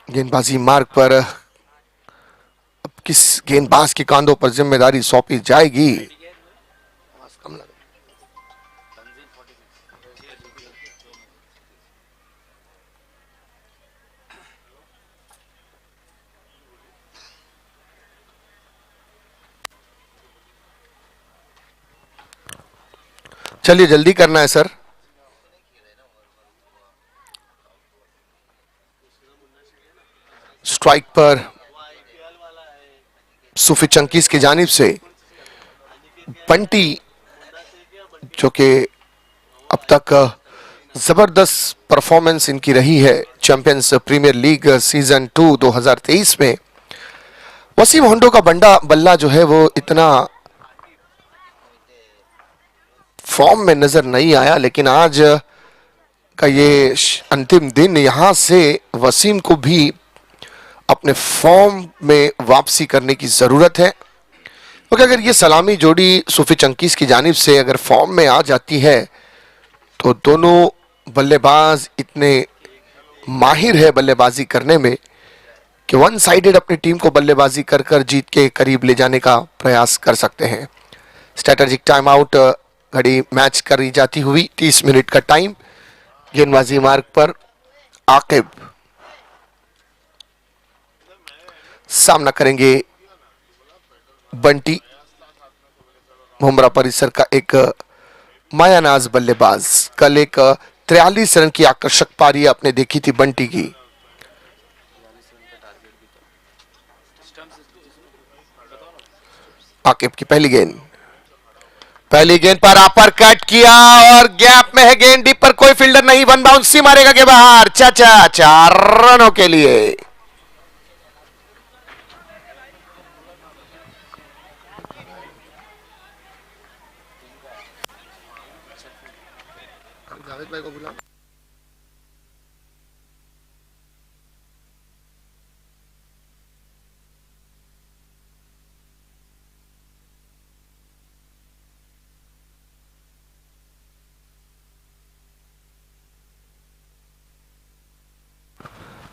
गेंदबाजी मार्ग पर अब किस गेंदबाज के कांधों पर जिम्मेदारी सौंपी जाएगी? चलिए जल्दी करना है सर। स्ट्राइक पर सूफी चंकीज की जानिब से बंटी, जो कि अब तक जबरदस्त परफॉर्मेंस इनकी रही है चैंपियंस प्रीमियर लीग सीजन 2 2023 में। वसीम होंडो का बल्ला जो है वो इतना फॉर्म में नजर नहीं आया, लेकिन आज का ये अंतिम दिन, यहां से वसीम को भी अपने फॉर्म में वापसी करने की जरूरत है, क्योंकि अगर ये सलामी जोड़ी सूफी चंकीज की जानिब से अगर फॉर्म में आ जाती है तो दोनों बल्लेबाज इतने माहिर है बल्लेबाजी करने में कि वन साइडेड अपनी टीम को बल्लेबाजी कर कर जीत के करीब ले जाने का प्रयास कर सकते हैं। स्ट्रैटेजिक टाइम आउट घड़ी मैच करी जाती हुई 30 मिनट का टाइम। गेंदबाजी मार्ग पर आकिब सामना करेंगे बंटी, मुमरा परिसर का एक मायानाज बल्लेबाज। कल एक 43 रन की आकर्षक पारी आपने देखी थी बंटी की। आकिब की पहली गेंद पर अपर कट किया और गैप में है गेंद, डीप पर कोई फील्डर नहीं, वन बाउंस सी मारेगा के बाहर। चाचा 4 रनों के लिए। भाई को बुला।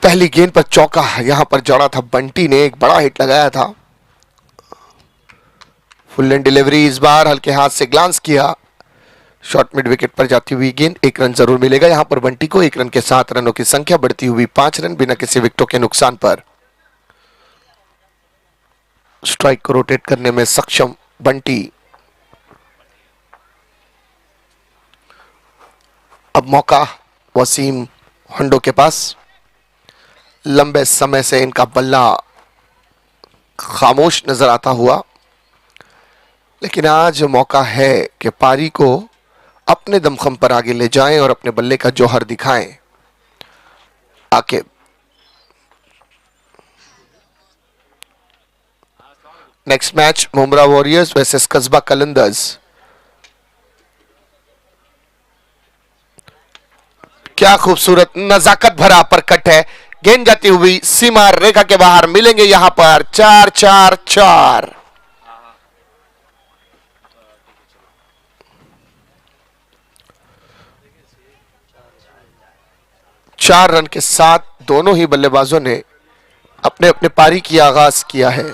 पहली गेंद पर चौका यहां पर जड़ा था बंटी ने, एक बड़ा हिट लगाया था। फुल लेंथ डिलीवरी, इस बार हल्के हाथ से ग्लांस किया, शॉर्ट मिड विकेट पर जाती हुई गेंद। 1 रन जरूर मिलेगा यहां पर बंटी को। 1 रन के 7 रनों की संख्या बढ़ती हुई 5 रन बिना किसी विकेटों के नुकसान पर। स्ट्राइक को रोटेट करने में सक्षम बंटी। अब मौका वसीम होंडो के पास। लंबे समय से इनका बल्ला खामोश नजर आता हुआ, लेकिन आज मौका है कि पारी को अपने दमखम पर आगे ले जाएं और अपने बल्ले का जौहर दिखाएं। Aqib next match Mumbra warriors versus Kasba Qalandars. क्या खूबसूरत नजाकत भरा पर कट है, गेंद जाती हुई सीमा रेखा के बाहर। मिलेंगे यहां पर 4-4-4। 4 रन के साथ दोनों ही बल्लेबाजों ने अपने अपने पारी की आगाज किया है।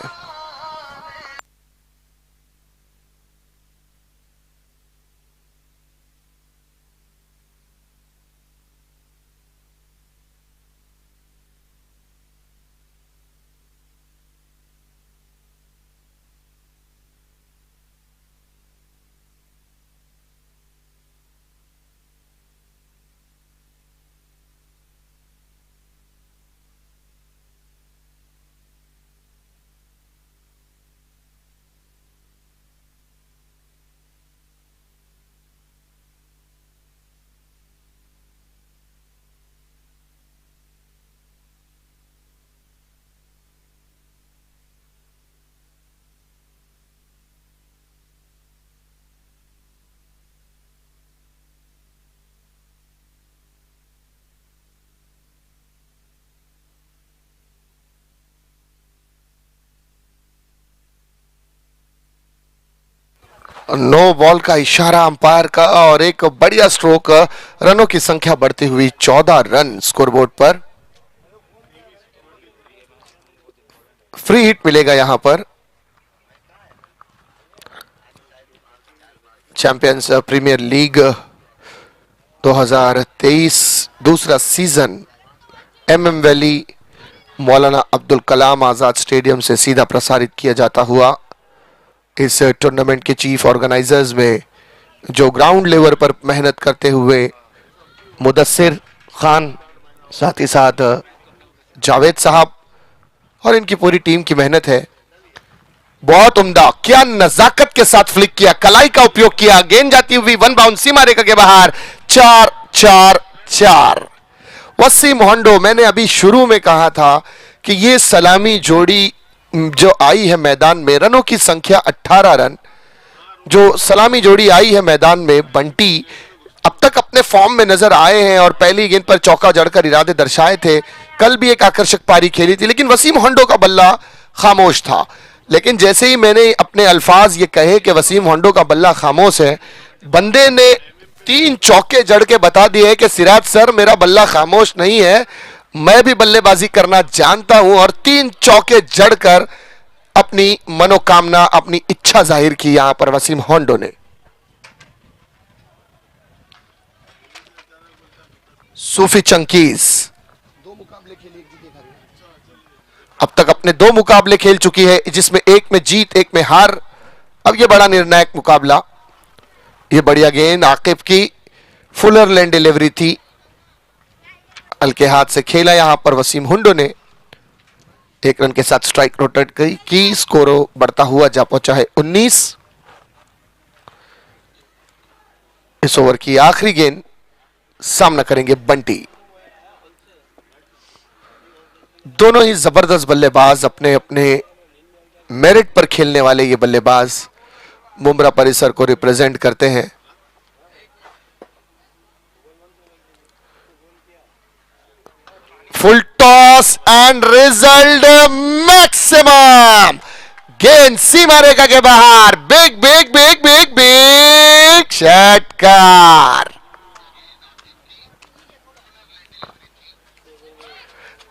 नो बॉल का इशारा अंपायर का और एक बढ़िया स्ट्रोक। रनों की संख्या बढ़ती हुई 14 रन स्कोरबोर्ड पर। फ्री हिट मिलेगा यहां पर। चैंपियंस प्रीमियर लीग 2023 दूसरा सीजन एमएम वैली मौलाना अब्दुल कलाम आजाद स्टेडियम से सीधा प्रसारित किया जाता हुआ। इस टूर्नामेंट के चीफ ऑर्गेनाइजर्स में जो ग्राउंड लेवल पर मेहनत करते हुए मुदस्सिर खान, साथ ही साथ जावेद साहब और इनकी पूरी टीम की मेहनत है। बहुत उम्दा, क्या नजाकत के साथ फ्लिक किया, कलाई का उपयोग किया, गेंद जाती हुई वन बाउंड सीमा रेखा के बाहर। 4-4-4। वसीम होंडो, मैंने अभी शुरू में कहा था कि ये सलामी जोड़ी जो आई है मैदान में, रनों की संख्या 18 रन जो सलामी जोड़ी आई है मैदान में, बंटी अब तक अपने फॉर्म में नजर आए हैं और पहली गेंद पर चौका जड़कर इरादे दर्शाए थे। कल भी एक आकर्षक पारी खेली थी, लेकिन वसीम होंडो का बल्ला खामोश था। लेकिन जैसे ही मैंने अपने अल्फाज ये कहे कि वसीम होंडो का बल्ला खामोश है, बंदे ने 3 चौके जड़ के बता दिए कि सिराज सर, मेरा बल्ला खामोश नहीं है, मैं भी बल्लेबाजी करना जानता हूं। और 3 चौके जड़कर अपनी मनोकामना, अपनी इच्छा जाहिर की यहां पर वसीम होंडो ने। सूफी चंकीज अब तक अपने 2 मुकाबले खेल चुकी है, जिसमें एक में जीत, एक में हार। अब यह बड़ा निर्णायक मुकाबला। यह बढ़िया गेंद आकिब की फुलर लैंड डिलीवरी थी, हल्के हाथ से खेला यहां पर वसीम होंडो ने। 1 रन के साथ स्ट्राइक रोटेट की, स्कोर बढ़ता हुआ जा पहुंचा है 19। इस ओवर की आखिरी गेंद सामना करेंगे बंटी। दोनों ही जबरदस्त बल्लेबाज, अपने अपने मेरिट पर खेलने वाले ये बल्लेबाज मुंब्रा परिसर को रिप्रेजेंट करते हैं। Full toss and result maximum. गेंद सीमा रेखा के बाहर, big big big big big षटकार।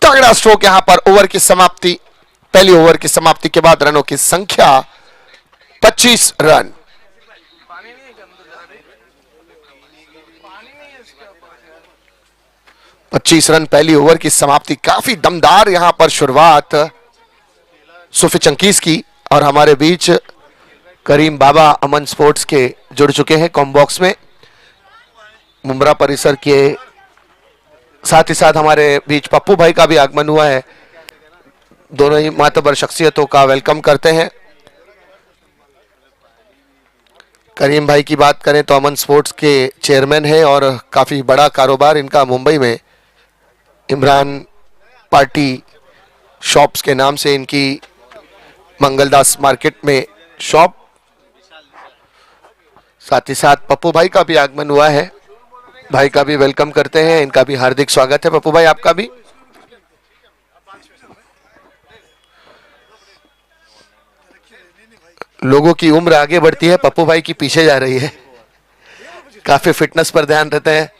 तगड़ा स्ट्रोक यहां पर। ओवर की समाप्ति, पहली ओवर की समाप्ति के बाद रनों की संख्या 25 रन। पच्चीस रन पहली ओवर की समाप्ति। काफी दमदार यहां पर शुरुआत सूफी चंकीज की। और हमारे बीच करीम बाबा अमन स्पोर्ट्स के जुड़ चुके हैं कॉम्बॉक्स में। मुंब्रा परिसर के साथ ही साथ हमारे बीच पप्पू भाई का भी आगमन हुआ है। दोनों ही मातबर शख्सियतों का वेलकम करते हैं। करीम भाई की बात करें तो अमन स्पोर्ट्स के चेयरमैन हैं और काफी बड़ा कारोबार इनका मुंबई में इमरान पार्टी शॉप्स के नाम से इनकी मंगलदास मार्केट में शॉप। साथ ही साथ पप्पू भाई का भी आगमन हुआ है, भाई का भी वेलकम करते हैं, इनका भी हार्दिक स्वागत है। पप्पू भाई आपका भी। लोगों की उम्र आगे बढ़ती है, पप्पू भाई की पीछे जा रही है। काफी फिटनेस पर ध्यान देते हैं।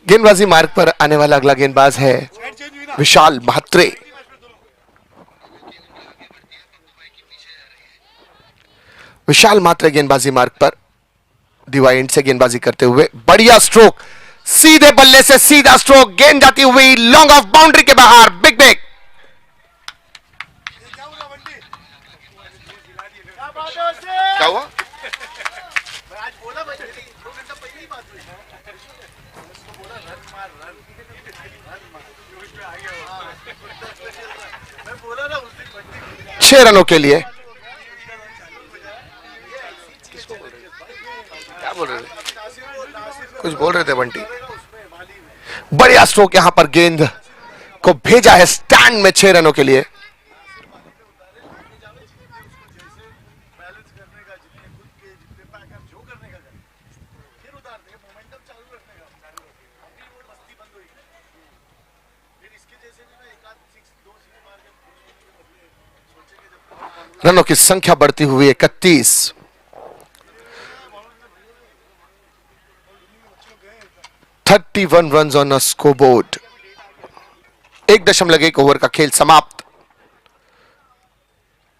गेंदबाजी मार्ग पर आने वाला अगला गेंदबाज है विशाल म्हात्रे। विशाल म्हात्रे गेंदबाजी मार्ग पर डिवाइंड से गेंदबाजी करते हुए, बढ़िया स्ट्रोक, सीधे बल्ले से सीधा स्ट्रोक, गेंद जाती हुई लॉन्ग ऑफ बाउंड्री के बाहर, बिग बिग। क्या हुआ? छह रनों के लिए। क्या बोल रहे थे? कुछ बोल रहे थे बंटी। बढ़िया स्ट्रोक यहां पर, गेंद को भेजा है स्टैंड में 6 रनों के लिए। रनों की संख्या बढ़ती हुई 31। 31 run on a scoreboard. 1.1 over का खेल समाप्त।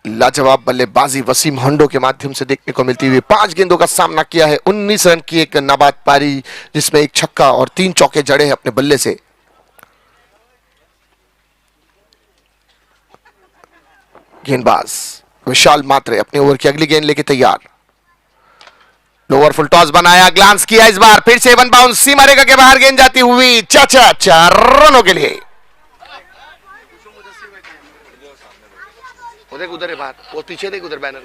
लाजवाब बल्लेबाजी वसीम होंडो के माध्यम से देखने को मिलती हुई। 5 गेंदों का सामना किया है। 19 रन की एक नाबाद पारी, जिसमें एक छक्का और 3 चौके जड़े हैं अपने बल्ले से। गेंदबाज विशाल मात्रे अपने ओवर की अगली गेंद लेके तैयार। लोअर फुल टॉस बनाया, ग्लांस किया, इस बार फिर से वन बाउंस सीमा रेखा के बाहर गेंद जाती हुई। 4 रनों के लिए। उधर है बाहर, वो पीछे देख, उधर बैनर।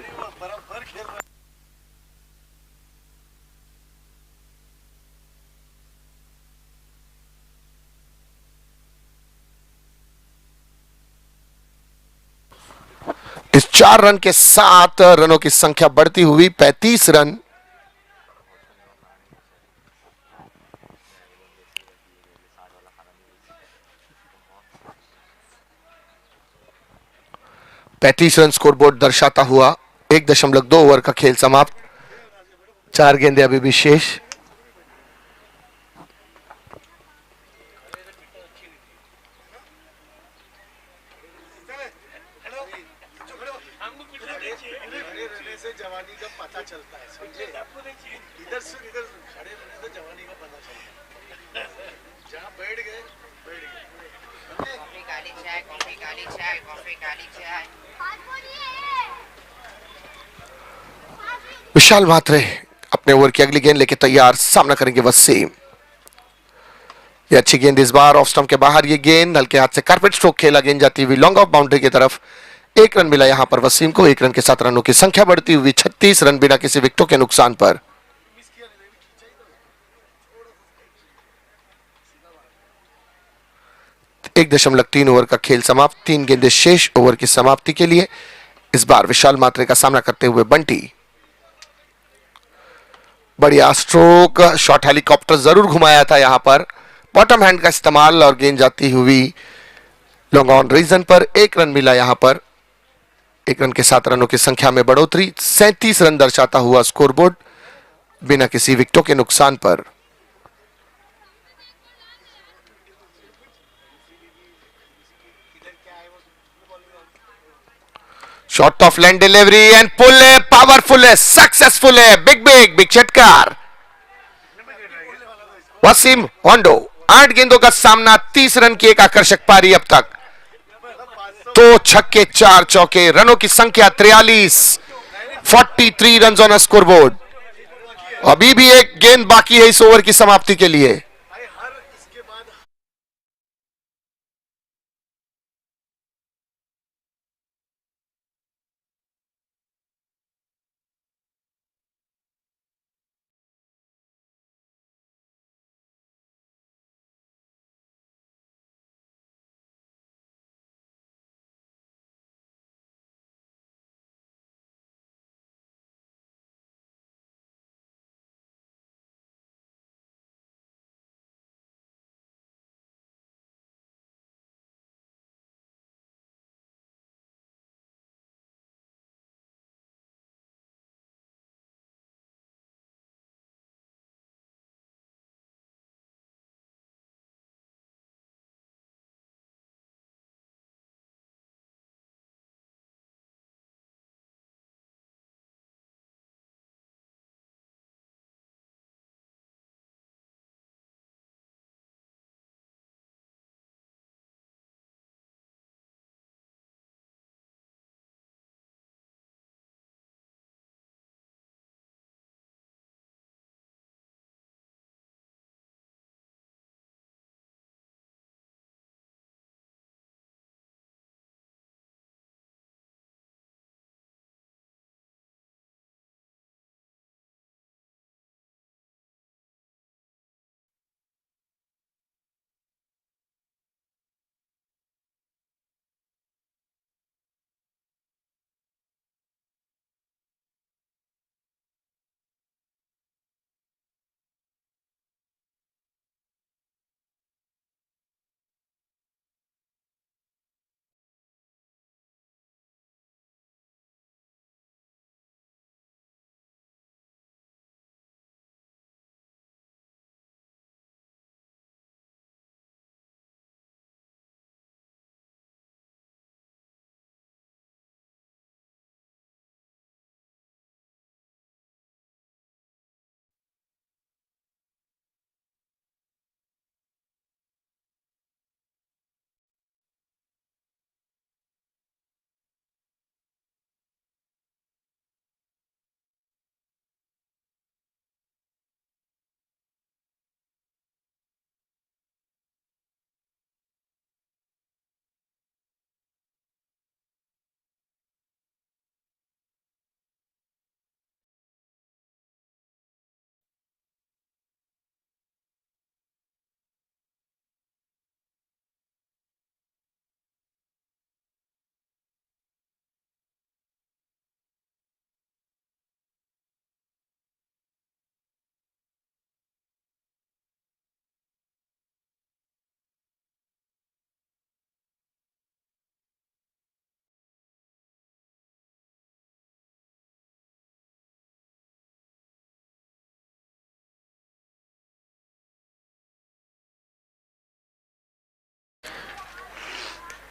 इस 4 रन के साथ रनों की संख्या बढ़ती हुई 35 रन। पैंतीस रन स्कोरबोर्ड दर्शाता हुआ 1.2 ओवर का खेल समाप्त। 4 गेंदें अभी भी शेष। जवानी का पता चलता है, समझे? इधर से इधर खड़े रहने से जवानी का पता चलता है। जहाँ बैठ गए कॉफी काली चाय, कॉफी काली चाय, कॉफी काली चाय। विशाल मात्रे अपने ओवर की अगली गेंद लेके तैयार, सामना करेंगे वसीम। ये अच्छी गेंद इस बार ऑफ स्टंप के बाहर। ये गेंद हल्के हाथ से कारपेट स्ट्रोक खेला, गेंद जाती हुई लॉन्ग ऑफ बाउंड्री की तरफ। 1 रन मिला यहां पर वसीम को। 1 रन के साथ रनों की संख्या बढ़ती हुई 36 रन बिना किसी विकेटों के नुकसान पर। 1.3 ओवर का खेल समाप्त। 3 गेंदें शेष ओवर की समाप्ति के लिए। इस बार विशाल मात्रे का सामना करते हुए बंटी। बढ़िया स्ट्रोक, शॉट हेलीकॉप्टर जरूर घुमाया था यहां पर। बॉटम हैंड का इस्तेमाल और गेंद जाती हुई लॉन्ग ऑन रीजन पर। 1 रन मिला यहां पर। 1 रन के साथ रनों की संख्या में बढ़ोतरी। 37 रन दर्शाता हुआ स्कोरबोर्ड बिना किसी विकेटों के नुकसान पर। Short of length delivery and pull है, पावरफुल है, सक्सेसफुल है। बिग झटकार। वसीम होंडो 8 गेंदों का सामना, 30 रन की एक आकर्षक पारी अब तक। 2 छक्के 4 चौके, रनों की संख्या 43। 43 रन ऑन स्कोरबोर्ड। अभी भी एक गेंद बाकी है इस ओवर की समाप्ति के लिए।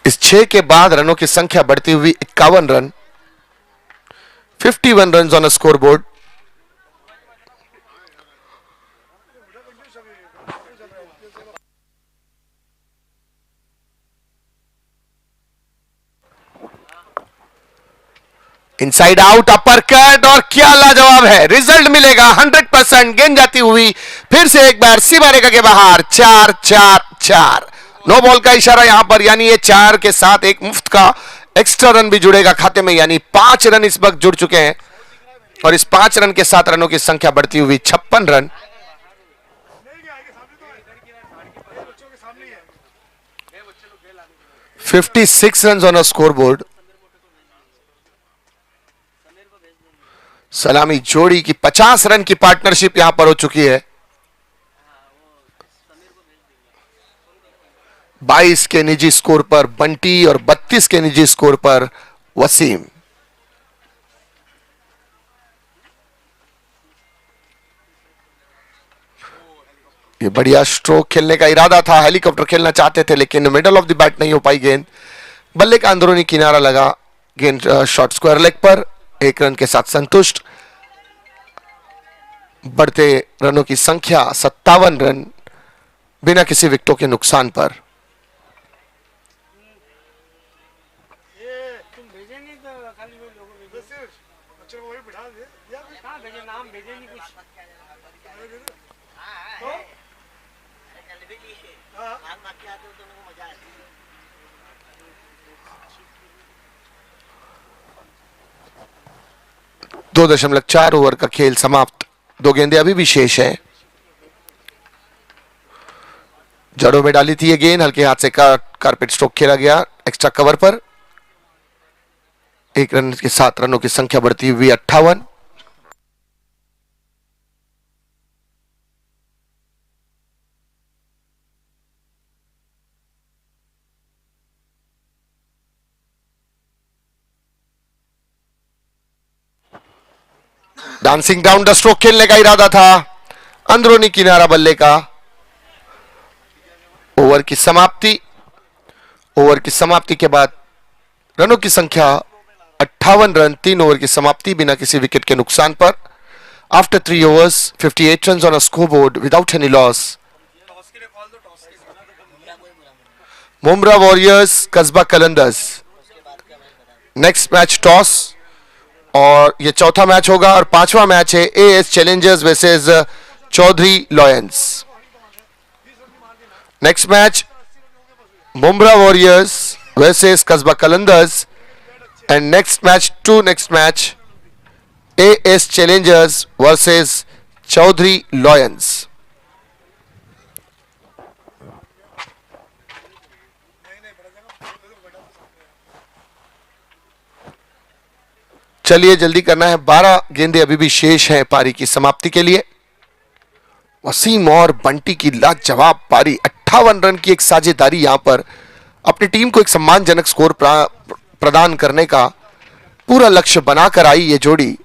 इस 6 के बाद रनों की संख्या बढ़ती हुई 51 run, 51 run on a score board. Inside out upper cut, और क्या लाजवाब है, रिजल्ट मिलेगा 100%। गेंद जाती हुई फिर से एक बार सीमा रेखा के बाहर। 4-4-4, नो बॉल का इशारा यहां पर, यानी ये 4 के साथ एक मुफ्त का एक्स्ट्रा रन भी जुड़ेगा खाते में, यानी 5 रन इस वक्त जुड़ चुके हैं। और इस 5 रन के साथ रनों की संख्या बढ़ती हुई 56 run. 56 run on a score board. सलामी जोड़ी की 50 रन की पार्टनरशिप यहां पर हो चुकी है। 22 के निजी स्कोर पर बंटी और 32 के निजी स्कोर पर वसीम। ये बढ़िया स्ट्रोक खेलने का इरादा था, हेलीकॉप्टर खेलना चाहते थे, लेकिन मिडल ऑफ द बैट नहीं हो पाई गेंद। बल्ले का अंदरूनी किनारा लगा, गेंद शॉर्ट स्क्वायर लेग पर, 1 रन के साथ संतुष्ट। बढ़ते रनों की संख्या 57 रन, बिना किसी विकेटों के नुकसान पर। तुम भेजे नहीं तो खाली वो लोगों भेजे, बच्चों को वही बिठा दे, या कहाँ भेजे, नाम भेजे नहीं कुछ। दो 2.4 ओवर का खेल समाप्त, 2 गेंदें अभी भी शेष है। जड़ों में डाली थी ये गेंद, हल्के हाथ से कारपेट स्ट्रोक खेला गया एक्स्ट्रा कवर पर। 1 रन के साथ रनों की संख्या बढ़ती हुई 58। डांसिंग डाउन द स्ट्रोक खेलने का इरादा था, अंदरूनी किनारा बल्ले का। ओवर की समाप्ति, ओवर की समाप्ति के बाद रनों की संख्या 58 रन, 3 ओवर की समाप्ति बिना किसी विकेट के नुकसान पर। After 3 overs 58 runs on a scoreboard without any loss. Mumbra warriors कस्बा कलंदर्स, नेक्स्ट मैच टॉस, और ये चौथा मैच होगा। और 5वां मैच है A S challengers versus Chaudhary lions. Next match Mumbra warriors versus Kasba Qalandars, and next match A S challengers versus Chaudhary lions. चलिए जल्दी करना है, 12 गेंदें अभी भी शेष हैं पारी की समाप्ति के लिए। वसीम और बंटी की लाजवाब पारी, 58 रन की एक साझेदारी यहां पर अपनी टीम को एक सम्मानजनक स्कोर प्रदान करने का पूरा लक्ष्य बनाकर आई ये जोड़ी।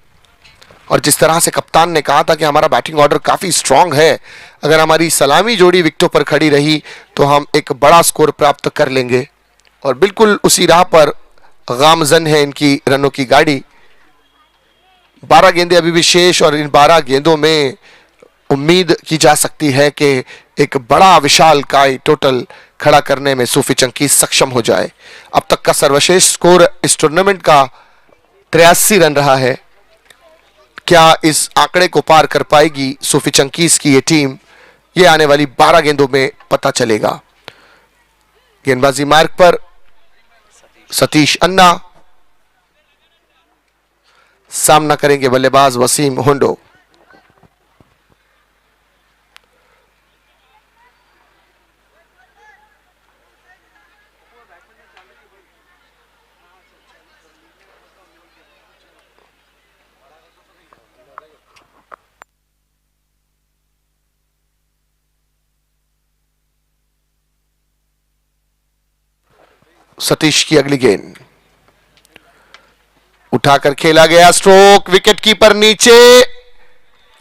और जिस तरह से कप्तान ने कहा था कि हमारा बैटिंग ऑर्डर काफी स्ट्रांग है, अगर हमारी सलामी जोड़ी विकेटों पर खड़ी रही तो हम एक बड़ा स्कोर प्राप्त कर लेंगे, और बिल्कुल उसी राह पर गामजन है इनकी रनों की गाड़ी। 12 गेंदें अभी भी शेष, और इन 12 गेंदों में उम्मीद की जा सकती है कि एक बड़ा विशाल काय टोटल खड़ा करने में सूफी चंकी सक्षम हो जाए। अब तक का सर्वश्रेष्ठ स्कोर इस टूर्नामेंट का 83 रन रहा है। क्या इस आंकड़े को पार कर पाएगी सूफी चंकीस की ये टीम, ये आने वाली 12 गेंदों में पता चलेगा। गेंदबाजी मार्ग पर सतीश अन्ना, सामना करेंगे बल्लेबाज वसीम होंडो। सतीश की अगली गेंद उठाकर खेला गया, स्ट्रोक, विकेट कीपर नीचे,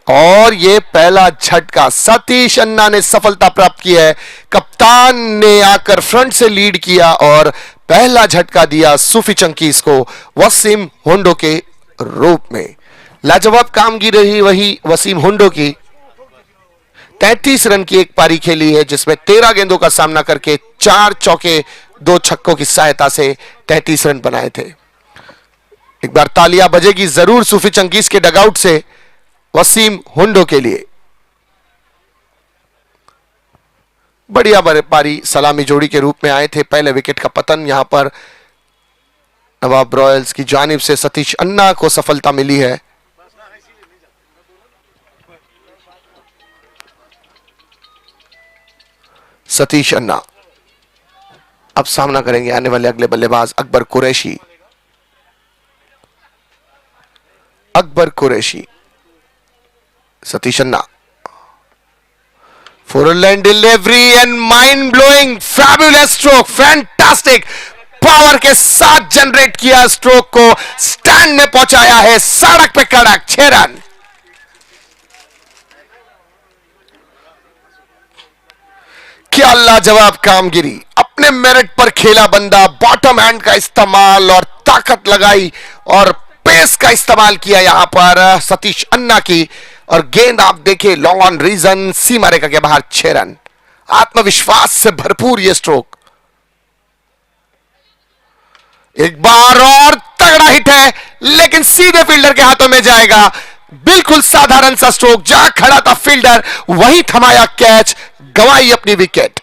और ये पहला झटका सतीश अन्ना ने सफलता प्राप्त की है। कप्तान ने आकर फ्रंट से लीड किया और पहला झटका दिया सूफी चंकीज को वसीम हुंडो के रूप में। लाजवाब कामगिरी रही वही वसीम हुंडो की। 33 रन की एक पारी खेली है जिसमें 13 गेंदों का सामना करके 4 चौके 2 छक्कों की सहायता से 33 रन बनाए थे। एक बार तालियां बजेगी जरूर सूफी चंकीज के डगआउट से वसीम हुंडो के लिए। बढ़िया पारी सलामी जोड़ी के रूप में आए थे। पहले विकेट का पतन यहां पर नवाब रॉयल्स की जानिब से सतीश अन्ना को सफलता मिली है। सतीश अन्ना अब सामना करेंगे आने वाले अगले बल्लेबाज Akbar Qureshi. Akbar Qureshi, Satish Anna, four line delivery and mind blowing fabulous stroke, fantastic power के साथ जनरेट किया स्ट्रोक को स्टैंड में पहुंचाया है। सड़क पे कड़क 6 रन। क्या लाजवाब कामगिरी, अपने मेरिट पर खेला बंदा, बॉटम हैंड का इस्तेमाल और ताकत लगाई और पेस का इस्तेमाल किया यहां पर सतीश अन्ना की। और गेंद आप देखें लॉन्ग ऑन रीजन, सीमा रेखा के बाहर 6 रन। आत्मविश्वास से भरपूर यह स्ट्रोक। एक बार और तगड़ा हिट है लेकिन सीधे फील्डर के हाथों में जाएगा। बिल्कुल साधारण सा स्ट्रोक, जहां खड़ा था फील्डर वहीं थमाया कैच, गंवाई अपनी विकेट।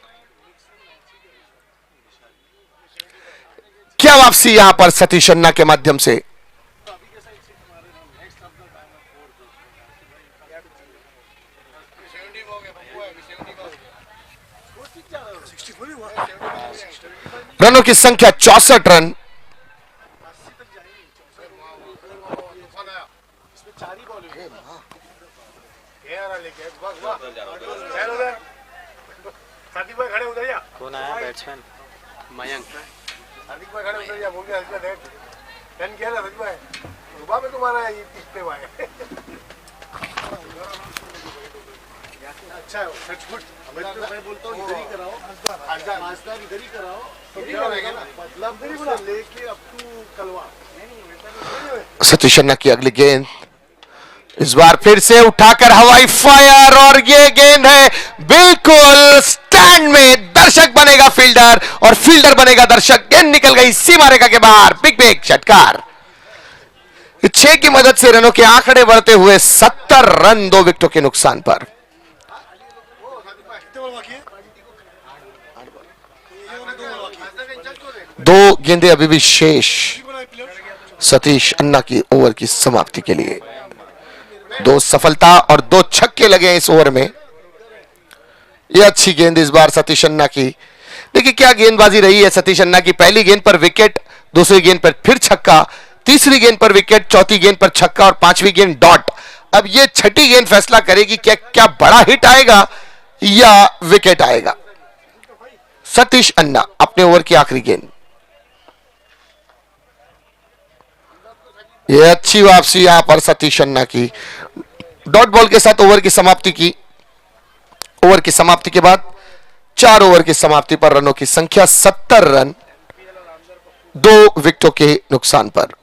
क्या वापसी यहां पर सतीश अन्ना के माध्यम से। रनों की संख्या 64 रन। कौन आया बैट्समैन? मयंक। हार्दिक भाई खड़े उधर जा, बोल के हार्दिक भाई रन किया ना हार्दिक भाई, रुबा में तुम्हारा ये पिछले हुआ है। अच्छा है सचमुच। मैं बोलता हूँ इधर ही कराओ, आजदार इधर ही कराओ, तो क्या होगा ना, मतलब लेके अप टू कलवा। सतीश अन्ना की अगली गेंद इस बार फिर से उठाकर हवाई फायर और ये गेंद है बिल्कुल स्टैंड में। दर्शक बनेगा फील्डर और फील्डर बनेगा दर्शक। गेंद निकल गई सीमा रेखा के बाहर। बिग बिग षटकार। 6 की मदद से रनों के आंकड़े बढ़ते हुए 70 रन 2 विकेटों के नुकसान पर। 2 गेंदें अभी भी शेष सतीश अन्ना की ओवर की समाप्ति के लिए। 2 सफलता और 2 छक्के लगे इस ओवर में। यह अच्छी गेंद इस बार सतीश अन्ना की। देखिए क्या गेंदबाजी रही है सतीश अन्ना की। पहली गेंद पर विकेट, दूसरी गेंद पर फिर छक्का, तीसरी गेंद पर विकेट, चौथी गेंद पर छक्का और 5वीं गेंद डॉट। अब यह छठी गेंद फैसला करेगी क्या क्या बड़ा हिट आएगा या विकेट आएगा। सतीश अन्ना अपने ओवर की आखिरी गेंद। यह अच्छी वापसी यहां पर सतीश अन्ना की। डॉट बॉल के साथ ओवर की समाप्ति की। ओवर की समाप्ति के बाद 4 ओवर की समाप्ति पर रनों की संख्या 70 रन 2 विकेटों के नुकसान पर।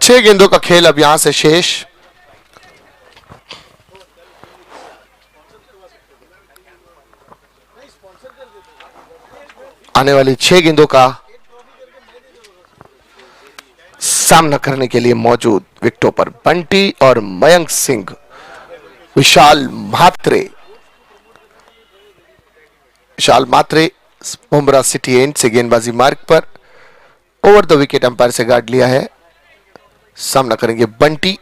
छह गेंदों का खेल अब यहां से शेष। आने वाली 6 गेंदों का सामना करने के लिए मौजूद विकेटों पर बंटी और मयंक सिंह, विशाल म्हात्रे। विशाल म्हात्रे मुंब्रा सिटी एंड से गेंदबाजी मार्ग पर ओवर द विकेट अंपायर से गार्ड लिया है। सामना करेंगे बंटी।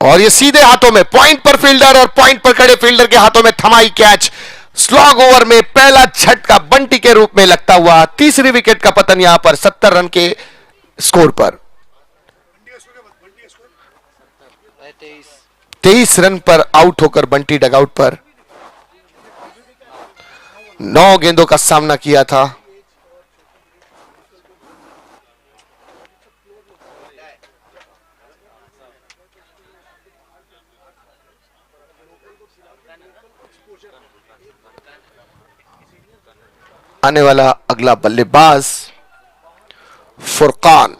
और ये सीधे हाथों में, पॉइंट पर फील्डर और पॉइंट पर खड़े फील्डर के हाथों में थमाई कैच। स्लॉग ओवर में पहला झटका बंटी के रूप में लगता हुआ तीसरी विकेट का पतन यहां पर 70 रन के स्कोर पर। 23 रन पर आउट होकर बंटी डगआउट पर 9 गेंदों का सामना किया था। आने वाला अगला बल्लेबाज Furqan.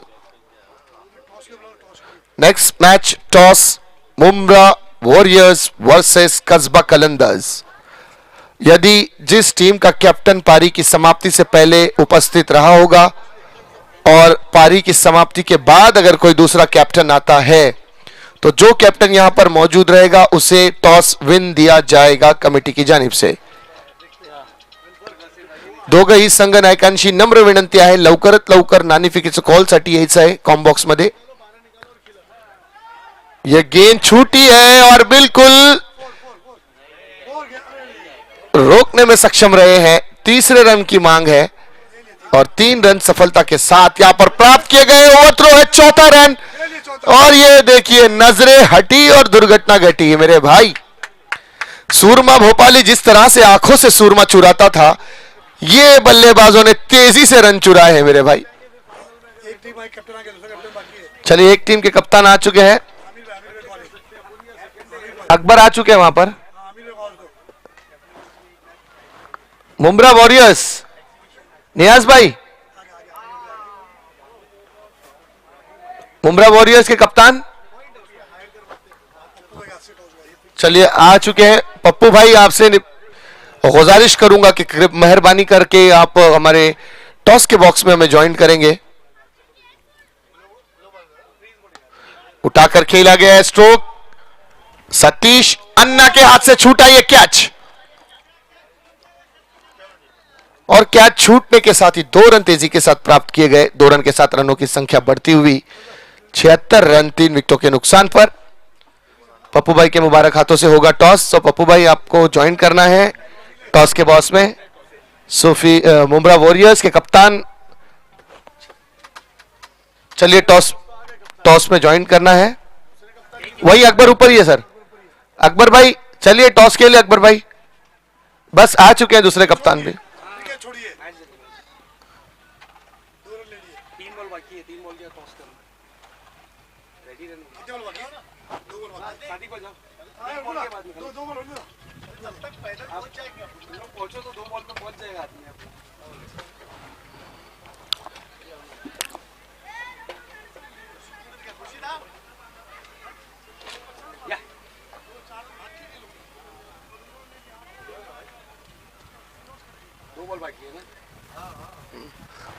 Next match toss Mumbra warriors versus Kasba Qalandars. यदि जिस टीम का कैप्टन पारी की समाप्ति से पहले उपस्थित रहा होगा और पारी की समाप्ति के बाद अगर कोई दूसरा कैप्टन आता है तो जो कैप्टन यहां पर मौजूद रहेगा उसे टॉस विन दिया जाएगा कमेटी की जानिब से। दोघंही संघ नायकांशी नम्र विनंती आहे, लवकरात लवकर नाणेफेकीचं कॉलसाठी यायचं आहे कॉम बॉक्स मध्ये। यह गेंद छूटी है और बिल्कुल रोकने में सक्षम रहे हैं। तीसरे रन की मांग है और 3 रन सफलता के साथ यहां पर प्राप्त किए गए। ओवरथ्रो है, चौथा रन। और ये देखिए नजरें हटी और दुर्घटना घटी। मेरे भाई सूरमा भोपाली जिस तरह से आंखों से सूरमा चुराता था, ये बल्लेबाजों ने तेजी से रन चुराए हैं मेरे भाई। चलिए एक टीम के कप्तान आ चुके हैं, अकबर आ चुके हैं वहां पर। मुंब्रा वॉरियर्स नियाज भाई, मुंब्रा वॉरियर्स के कप्तान चलिए आ चुके हैं। पप्पू भाई आपसे गुजारिश करूंगा कि मेहरबानी करके आप हमारे टॉस के बॉक्स में हमें ज्वाइन करेंगे। उठाकर खेला गया है स्ट्रोक, सतीश अन्ना के हाथ से छूटा यह कैच और कैच छूटने के साथ ही 2 रन तेजी के साथ प्राप्त किए गए। 2 रन के साथ रनों की संख्या बढ़ती हुई 76 रन 3 विकेटों के नुकसान पर। पप्पू भाई के मुबारक हाथों से होगा टॉस, तो पप्पू भाई आपको ज्वाइन करना है टॉस के बॉस में। मुंब्रा वॉरियर्स के कप्तान चलिए टॉस में ज्वाइन करना है। वही अकबर ऊपर ही है सर। अकबर भाई चलिए टॉस के लिए अकबर भाई बस आ चुके हैं दूसरे कप्तान भी।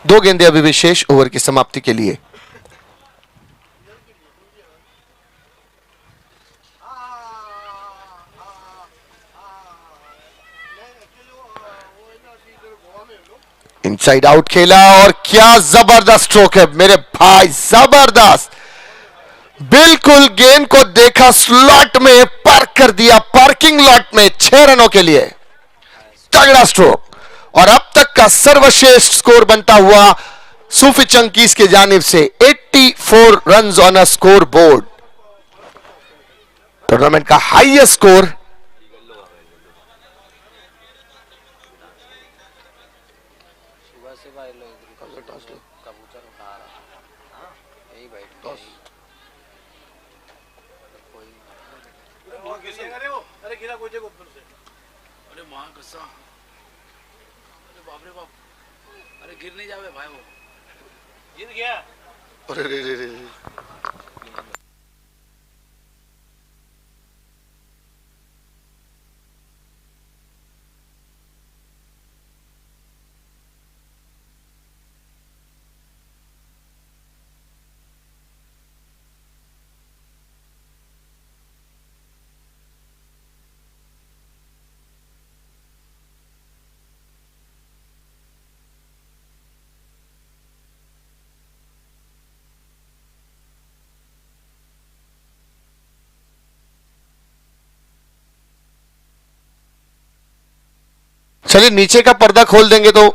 दो गेंदे अभी भी शेष ओवर की समाप्ति के लिए। इनसाइड आउट खेला और क्या जबरदस्त स्ट्रोक है मेरे भाई, जबरदस्त। बिल्कुल गेंद को देखा, स्लॉट में पार्क कर दिया, पार्किंग लॉट में 6 रनों के लिए तगड़ा स्ट्रोक। और अब तक का सर्वश्रेष्ठ स्कोर बनता हुआ सूफी चंकीज के जानिब से 84 runs on a score board. Tournament का हाईएस्ट स्कोर। अरे गिरा कोई जगह ऊपर से, अरे वहां कसा, अरे बाप रे बाप, अरे गिर नहीं जावे भाई, वो गिर गया। अरे रे रे रे। चलिए नीचे का पर्दा खोल देंगे तो ऊपर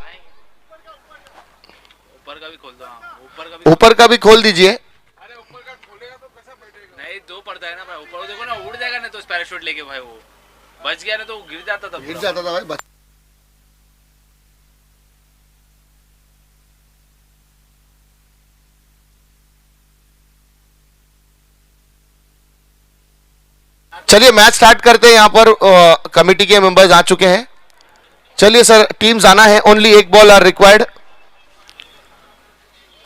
का भी खोल दो। हाँ, ऊपर का भी खोल दीजिए। नहीं, दो पर्दा है ना भाई, ऊपर देखो ना, उड़ जाएगा ना तो पैराशूट लेके भाई, वो बच गया ना तो गिर जाता था गिर पूरा। जाता था भाई। चलिए मैच स्टार्ट करते हैं। यहां पर कमेटी के मेंबर्स आ चुके हैं। चलिए सर, टीम्स आना है। ओनली एक ball are required.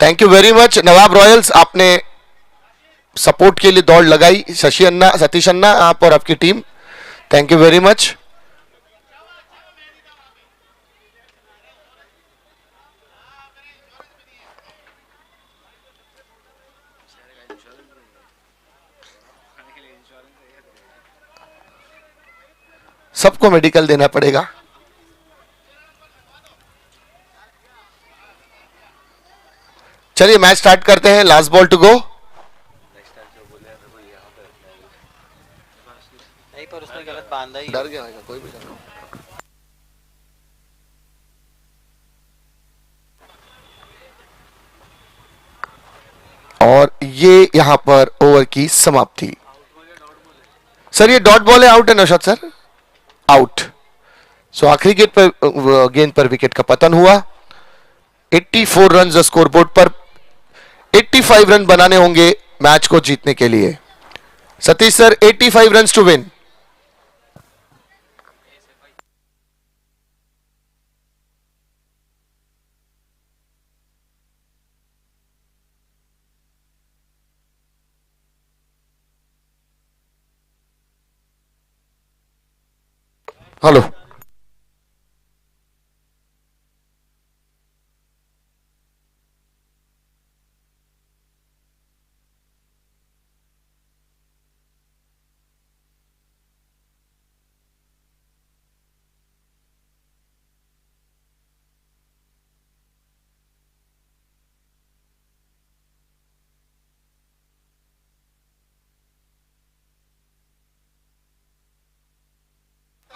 Thank you very much Nawab Royals, आपने सपोर्ट के लिए दौड़ लगाई। शशि अन्ना, सतीश अन्ना, आप और आपकी team, thank you very much. सबको मेडिकल देना पड़ेगा। चलिए मैच स्टार्ट करते हैं। Last ball to go. नहीं, पर उसने गलत बांधा ही। डर गया है कोई भी। और ये यहां पर ओवर की समाप्ति। सर ये डॉट बॉल है, आउट है नौशाद सर, आउट। सो आखिरी गेंद पर विकेट का पतन हुआ। 84 रन स्कोर बोर्ड पर। 85 रन बनाने होंगे मैच को जीतने के लिए। Satish sir, 85 run to win. Hello,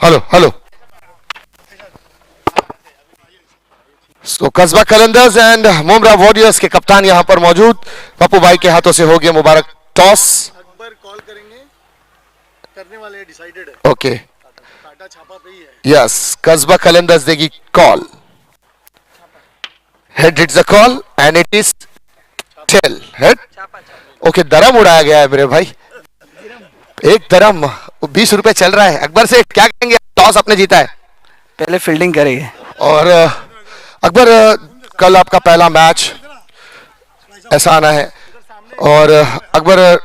hello, hello. तो कस्बा कलंदर्स एंड मुमरा वॉरियर्स के कप्तान यहां पर मौजूद। पप्पू भाई के हाथों से हो गया मुबारक टॉस। अकबर कॉल करेंगे, करने वाले हैं, डिसाइडेड है। ओके, काटा छापा पे ही है। यस, कस्बा कलंदर्स देगी call. Head it's a call and it is tail head. Okay, दरम उड़ाया गया है मेरे भाई, एक दरम। 20 रुपए चल रहा है। अकबर से क्या कहेंगे, टॉस आपने जीता है। पहले फील्डिंग करेंगे। और अकबर, कल आपका पहला मैच, ऐसा आना है। और अकबर,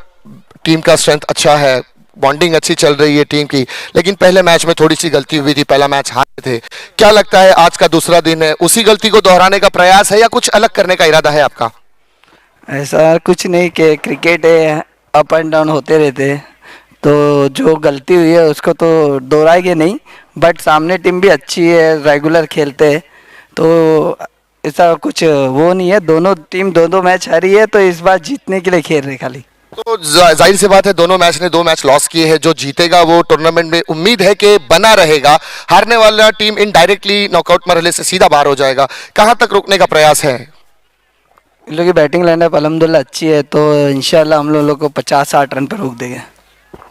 टीम का स्ट्रेंथ अच्छा है, बॉन्डिंग अच्छी चल रही है टीम की, लेकिन पहले मैच में थोड़ी सी गलती हुई थी, पहला मैच हारे थे। क्या लगता है आज का दूसरा दिन है, उसी गलती को दोहराने का प्रयास है या कुछ अलग करने का इरादा है आपका? ऐसा कुछ नहीं कि क्रिकेट है, अप एंड डाउन होते रहते हैं, तो जो गलती हुई है उसको तो दोहराएंगे नहीं। बट सामने टीम भी अच्छी है, रेगुलर खेलते हैं, तो ऐसा कुछ वो नहीं है। दोनों टीम दो मैच हारी है, तो इस बार जीतने के लिए खेल रहे खाली। तो जाहिर सी बात है, दोनों मैच ने 2 मैच लॉस किए हैं। जो जीतेगा वो टूर्नामेंट में उम्मीद है कि बना रहेगा। हारने वाला टीम इनडायरेक्टली नॉकआउट मरहले से सीधा बाहर हो जाएगा। कहां तक रोकने का प्रयास है? इन लोग की बैटिंग लाइनअप अल्हम्दुलिल्लाह अच्छी है, तो इंशाल्लाह हम लोग को 50-60 रन पर रोक देंगे।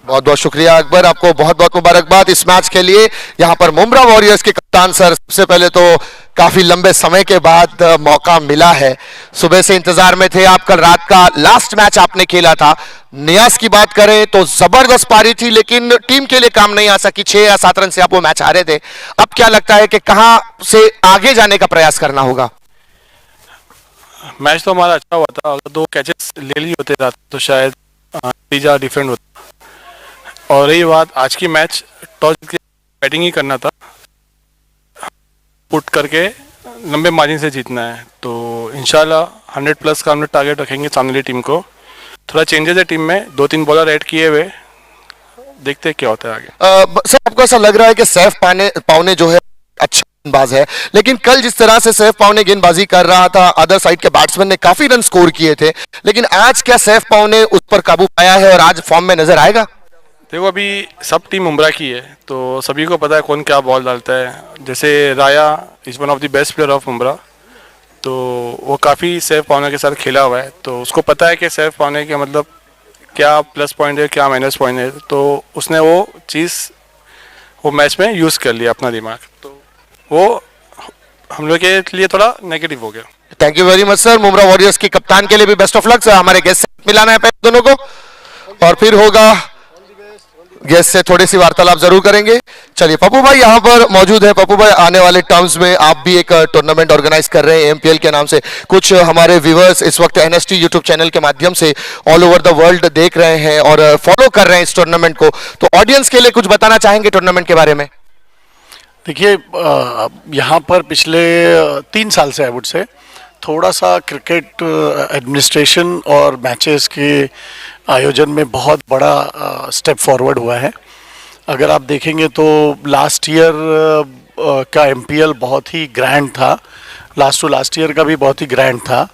बहुत बहुत शुक्रिया अकबर, आपको बहुत बहुत मुबारकबाद इस मैच के लिए। यहां पर मुमरा वॉरियर्स के कप्तान सर, सबसे पहले तो काफी लंबे समय के बाद मौका मिला है। सुबह से इंतजार में थे आप। कल रात का लास्ट मैच आपने खेला था। नियाज की बात करें तो जबरदस्त पारी थी, लेकिन टीम के लिए काम नहीं आ सकी। 6 या 7 रन से आप वो मैच हारे थे। अब क्या लगता है कि कहां से आगे जाने का प्रयास करना होगा? मैच तो हमारा अच्छा हुआ था। अगर 2 कैचेस ले लिए होते रात तो शायद नतीजा डिफरेंट होता। और रही बात आज की मैच, टॉस जीत के बैटिंग ही करना था, पुट करके लंबे मार्जिन से जीतना है। तो इंशाल्लाह 100 प्लस का हम टारगेट रखेंगे सामने वाली टीम को। थोड़ा चेंजेस है टीम में, 2-3 बॉलर ऐड किए हुए, देखते हैं क्या होता है आगे। सर, आपको ऐसा लग रहा है कि सैफ पावने जो है अच्छा गेंदबाज है, लेकिन कल जिस तरह से सैफ पावने गेंदबाजी कर रहा था, अदर साइड के बैट्समैन ने काफी रन स्कोर किए थे, लेकिन आज क्या सैफ पावने उस पर काबू पाया है और आज फॉर्म में नजर आएगा? देखो अभी सब टीम मुमरा की है तो सभी को पता है कौन क्या बॉल डालता है। जैसे राया is one of the best player of Mumbra, तो वो काफ़ी सैफ पावना के साथ खेला हुआ है, तो उसको पता है कि सैफ पावने का मतलब क्या प्लस पॉइंट है क्या माइनस पॉइंट है, तो उसने वो चीज़ वो मैच में यूज़ कर लिया अपना दिमाग, तो वो हम लोग के लिए थोड़ा नेगेटिव हो गया। Thank you very much sir. Mumbra warriors की कप्तान के लिए भी बेस्ट ऑफ लक। हमारे गेस्ट से मिलाना है पहले दोनों को और फिर होगा गेस्ट से थोड़ी सी वार्तालाप जरूर करेंगे। चलिए पप्पू भाई यहाँ पर मौजूद है। पप्पू भाई आने वाले टर्म्स में आप भी एक टूर्नामेंट ऑर्गेनाइज कर रहे हैं एमपीएल के नाम से। कुछ हमारे व्यूअर्स इस वक्त एनएसटी यूट्यूब चैनल के माध्यम से ऑल ओवर द वर्ल्ड देख रहे हैं और फॉलो कर रहे हैं इस टूर्नामेंट को, तो ऑडियंस के लिए कुछ बताना चाहेंगे टूर्नामेंट के बारे में? देखिए, यहाँ पर पिछले 3 साल से आई वुड से थोड़ा सा क्रिकेट एडमिनिस्ट्रेशन और मैचेस के आयोजन में बहुत बड़ा स्टेप फॉरवर्ड हुआ है। अगर आप देखेंगे तो लास्ट ईयर का एमपीएल बहुत ही ग्रैंड था, लास्ट टू लास्ट ईयर का भी बहुत ही ग्रैंड था,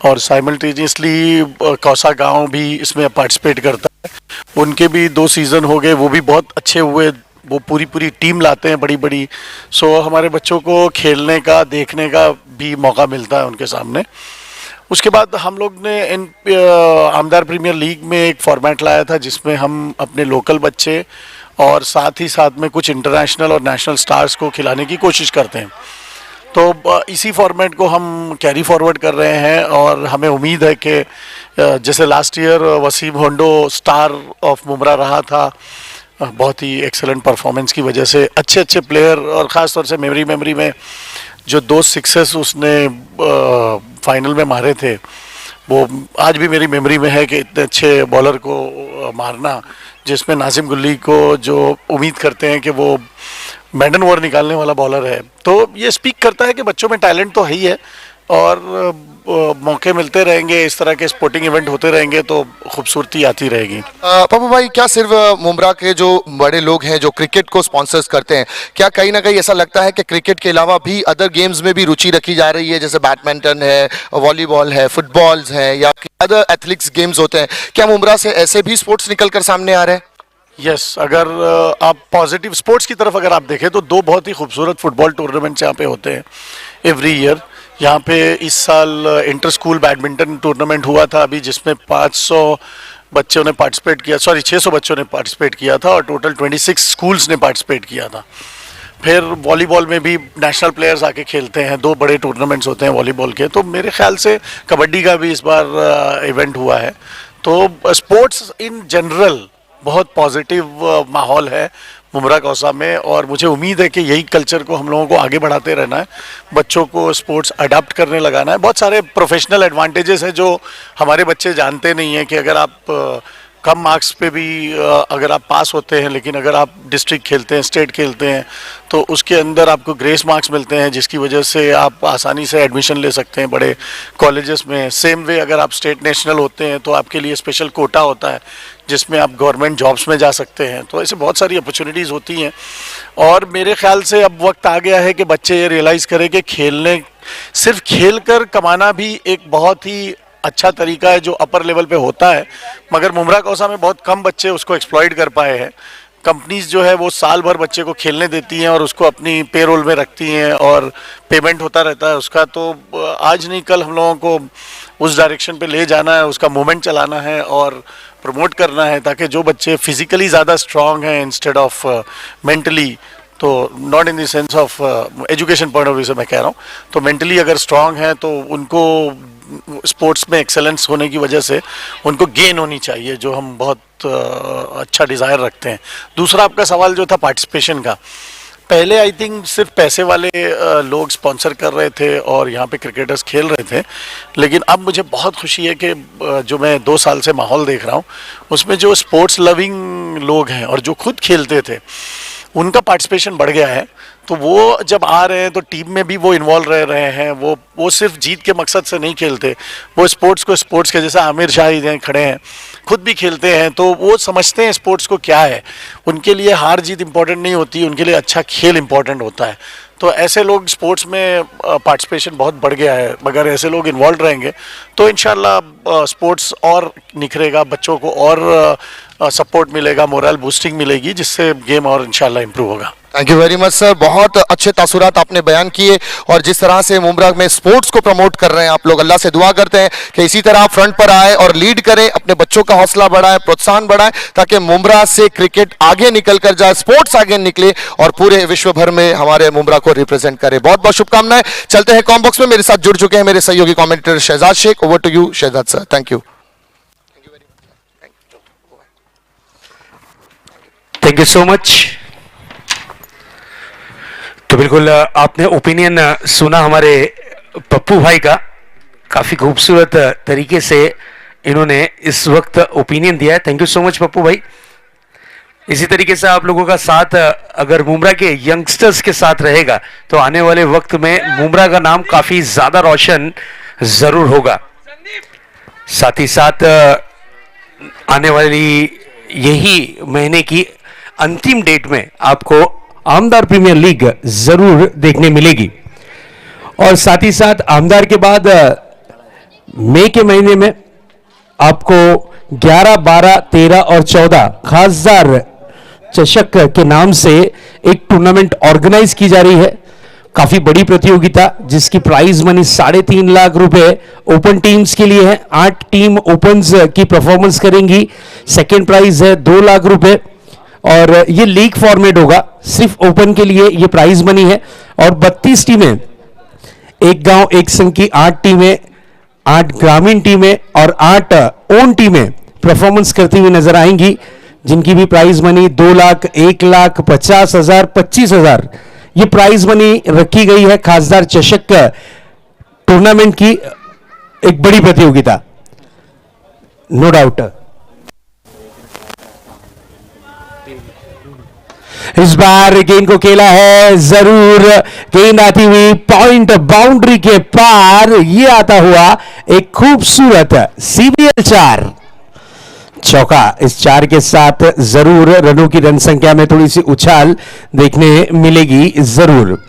और साइमल्टेनियसली कौसा गांव भी इसमें पार्टिसिपेट करता है। उनके भी 2 सीज़न हो गए, वो भी बहुत अच्छे हुए, वो पूरी टीम लाते हैं बड़ी बड़ी। सो हमारे बच्चों को खेलने का देखने का भी मौका मिलता है उनके सामने। उसके बाद हम लोग ने आमदार प्रीमियर लीग में एक फॉर्मेट लाया था जिसमें हम अपने लोकल बच्चे और साथ ही साथ में कुछ इंटरनेशनल और नेशनल स्टार्स को खिलाने की कोशिश करते हैं। तो इसी फॉर्मेट को हम कैरी फॉरवर्ड कर रहे हैं और हमें उम्मीद है कि जैसे last year Wasim Hondo star of Mumbra रहा था, बहुत ही एक्सेलेंट परफॉर्मेंस की वजह से, अच्छे प्लेयर और ख़ास तौर से मेमोरी में जो 2 सिक्सेस उसने फाइनल में मारे थे, वो आज भी मेरी मेमोरी में है कि इतने अच्छे बॉलर को मारना, जिसमें नासिम गुल्ली को जो उम्मीद करते हैं कि वो मैडन ओवर निकालने वाला बॉलर है। तो ये स्पीक करता है कि बच्चों में टैलेंट तो है ही है और मौके मिलते रहेंगे, इस तरह के स्पोर्टिंग इवेंट होते रहेंगे तो खूबसूरती आती रहेगी। पप्पू भाई, क्या सिर्फ मुमरा के जो बड़े लोग हैं जो क्रिकेट को स्पॉन्सर्स करते हैं, क्या कहीं ना कहीं ऐसा लगता है कि क्रिकेट के अलावा भी अदर गेम्स में भी रुचि रखी जा रही है, जैसे बैडमिंटन है, वॉलीबॉल है, फुटबॉल्स है या अदर एथलेटिक्स गेम्स होते हैं, क्या मुमरा से ऐसे भी स्पोर्ट्स निकल कर सामने आ रहे हैं? यस, अगर आप पॉजिटिव स्पोर्ट्स की तरफ अगर आप देखें तो 2 बहुत ही खूबसूरत फुटबॉल टूर्नामेंट्स यहाँ पे होते हैं एवरी ईयर। यहाँ पे इस साल इंटर स्कूल बैडमिंटन टूर्नामेंट हुआ था अभी, जिसमें 500 बच्चों ने पार्टिसिपेट किया, 600 बच्चों ने पार्टिसिपेट किया था और टोटल 26 स्कूल्स ने पार्टिसिपेट किया था। फिर वॉलीबॉल में भी नेशनल प्लेयर्स आके खेलते हैं, 2 बड़े टूर्नामेंट्स होते हैं वॉलीबॉल के। तो मेरे ख्याल से कबड्डी का भी इस बार इवेंट हुआ है। तो स्पोर्ट्स इन जनरल बहुत पॉजिटिव माहौल है मुमरा कौसा में, और मुझे उम्मीद है कि यही कल्चर को हम लोगों को आगे बढ़ाते रहना है, बच्चों को स्पोर्ट्स अडाप्ट करने लगाना है। बहुत सारे प्रोफेशनल एडवांटेजेस हैं जो हमारे बच्चे जानते नहीं हैं कि अगर आप कम मार्क्स पे भी अगर आप पास होते हैं, लेकिन अगर आप डिस्ट्रिक्ट खेलते हैं, स्टेट खेलते हैं, तो उसके अंदर आपको ग्रेस मार्क्स मिलते हैं, जिसकी वजह से आप आसानी से एडमिशन ले सकते हैं बड़े कॉलेजेस में। सेम वे अगर आप स्टेट नेशनल होते हैं तो आपके लिए स्पेशल कोटा होता है जिसमें आप गवर्नमेंट जॉब्स में जा सकते हैं। तो ऐसे बहुत सारी अपॉर्चुनिटीज़ होती हैं, और मेरे ख्याल से अब वक्त आ गया है कि बच्चे ये रियलाइज़ करें कि खेलने, सिर्फ खेल कर कमाना भी एक बहुत ही अच्छा तरीका है जो अपर लेवल पे होता है, मगर मुमरा कौसा में बहुत कम बच्चे उसको एक्सप्लॉइट कर पाए हैं। कंपनीज जो है वो साल भर बच्चे को खेलने देती हैं और उसको अपनी पेरोल में रखती हैं और पेमेंट होता रहता है उसका। तो आज नहीं कल हम लोगों को उस डायरेक्शन पे ले जाना है, उसका मूवमेंट चलाना है और प्रमोट करना है, ताकि जो बच्चे फिजिकली ज़्यादा स्ट्रांग हैं इंस्टेड ऑफ मेंटली, तो not in the sense of education point of view से मैं कह रहा हूँ, तो मेंटली अगर स्ट्रांग है तो उनको स्पोर्ट्स में एक्सेलेंस होने की वजह से उनको गेन होनी चाहिए, जो हम बहुत अच्छा डिज़ायर रखते हैं। दूसरा आपका सवाल जो था पार्टिसिपेशन का, पहले आई थिंक सिर्फ पैसे वाले लोग स्पॉन्सर कर रहे थे और यहाँ पे क्रिकेटर्स खेल रहे थे, लेकिन अब मुझे बहुत खुशी है कि जो मैं 2 साल से माहौल देख रहा हूँ उसमें जो स्पोर्ट्स लविंग लोग हैं और जो खुद खेलते थे उनका पार्टिसिपेशन बढ़ गया है। तो वो जब आ रहे हैं तो टीम में भी वो इन्वॉल्व रह रहे हैं, वो सिर्फ जीत के मकसद से नहीं खेलते, वो स्पोर्ट्स को स्पोर्ट्स के, जैसे आमिर शाह खड़े हैं खुद भी खेलते हैं, तो वो समझते हैं स्पोर्ट्स को क्या है। उनके लिए हार जीत इंपॉर्टेंट नहीं होती, उनके लिए अच्छा खेल इंपॉर्टेंट होता है। तो ऐसे लोग स्पोर्ट्स में पार्टिसिपेशन बहुत बढ़ गया है, मगर ऐसे लोग इन्वॉल्व रहेंगे तो इंशाल्लाह स्पोर्ट्स और निखरेगा, बच्चों को और सपोर्ट मिलेगा, मोरल बूस्टिंग मिलेगी, जिससे गेम और इंशाल्लाह इंप्रूव होगा। Thank you very much sir, बहुत अच्छे तासुरात आपने बयान किए और जिस तरह से मुंब्रा में स्पोर्ट्स को प्रमोट कर रहे हैं आप लोग, अल्लाह से दुआ करते हैं कि इसी तरह आप फ्रंट पर आए और लीड करें, अपने बच्चों का हौसला बढ़ाएं, प्रोत्साहन बढ़ाएं, ताकि मुंब्रा से क्रिकेट आगे निकल कर जाए, स्पोर्ट्स आगे निकले और पूरे विश्व भर में हमारे मुंब्रा को रिप्रेजेंट करे। बहुत बहुत शुभकामनाएं। चलते हैं कॉम बॉक्स में, मेरे साथ जुड़ चुके हैं मेरे सहयोगी commentator Shahzad Shaikh. Over to you Shahzad sir. Thank you. Thank you so much. तो बिल्कुल आपने ओपिनियन सुना हमारे पप्पू भाई का, काफी खूबसूरत तरीके से इन्होंने इस वक्त ओपिनियन दिया है। Thank you so much Pappu भाई। इसी तरीके से आप लोगों का साथ अगर मुंब्रा के यंगस्टर्स के साथ रहेगा तो आने वाले वक्त में मुंब्रा का नाम काफी ज्यादा रोशन जरूर होगा। साथ ही साथ आने वाली यही महीने की अंतिम डेट में आपको आमदार प्रीमियर लीग जरूर देखने मिलेगी और साथ ही साथ आमदार के बाद मई के महीने में आपको 11, 12, 13 और 14 खासदार चषक के नाम से एक टूर्नामेंट ऑर्गेनाइज की जा रही है। काफी बड़ी प्रतियोगिता जिसकी प्राइज मनी 3.5 लाख रुपए ओपन टीम्स के लिए है। 8 टीम ओपन्स की परफॉर्मेंस करेंगी। सेकेंड प्राइज है 2 लाख रुपए और ये लीग फॉर्मेट होगा, सिर्फ ओपन के लिए ये प्राइज मनी है। और 32 टीमें, एक गांव एक संघ की 8 टीमें, 8 ग्रामीण टीमें और 8 ओन टीमें परफॉर्मेंस करती हुई नजर आएंगी, जिनकी भी प्राइज मनी 2 लाख, 1 लाख, 50,000, 25,000 ये प्राइज मनी रखी गई है। खासदार चषक टूर्नामेंट की एक बड़ी प्रतियोगिता, नो डाउट। इस बार गेंद को खेला है जरूर, गेंद आती हुई पॉइंट बाउंड्री के पार, ये आता हुआ एक खूबसूरत CBL 4 चौका। इस 4 के साथ जरूर रनों की रन संख्या में थोड़ी सी उछाल देखने मिलेगी जरूर।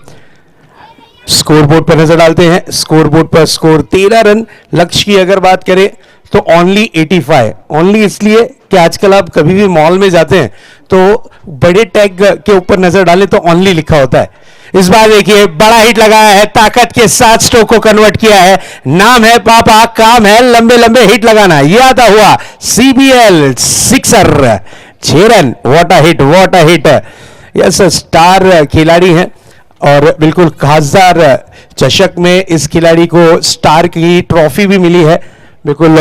स्कोरबोर्ड पर नजर डालते हैं। स्कोरबोर्ड पर स्कोर 13 रन। लक्ष्य की अगर बात करें तो ओनली 85। ओनली इसलिए कि आजकल आप कभी भी मॉल में जाते हैं तो बड़े टैग के ऊपर नजर डालें तो ओनली लिखा होता है। इस बार देखिए बड़ा हिट लगाया है, ताकत के साथ स्ट्रोक को कन्वर्ट किया है। नाम है पापा, काम है लंबे लंबे हिट लगाना। यह आता हुआ CBL 6 6 run. What a hit, what a hit. Yes, star खिलाड़ी है और बिल्कुल खासदार चषक में इस खिलाड़ी को स्टार की ट्रॉफी भी मिली है। बिल्कुल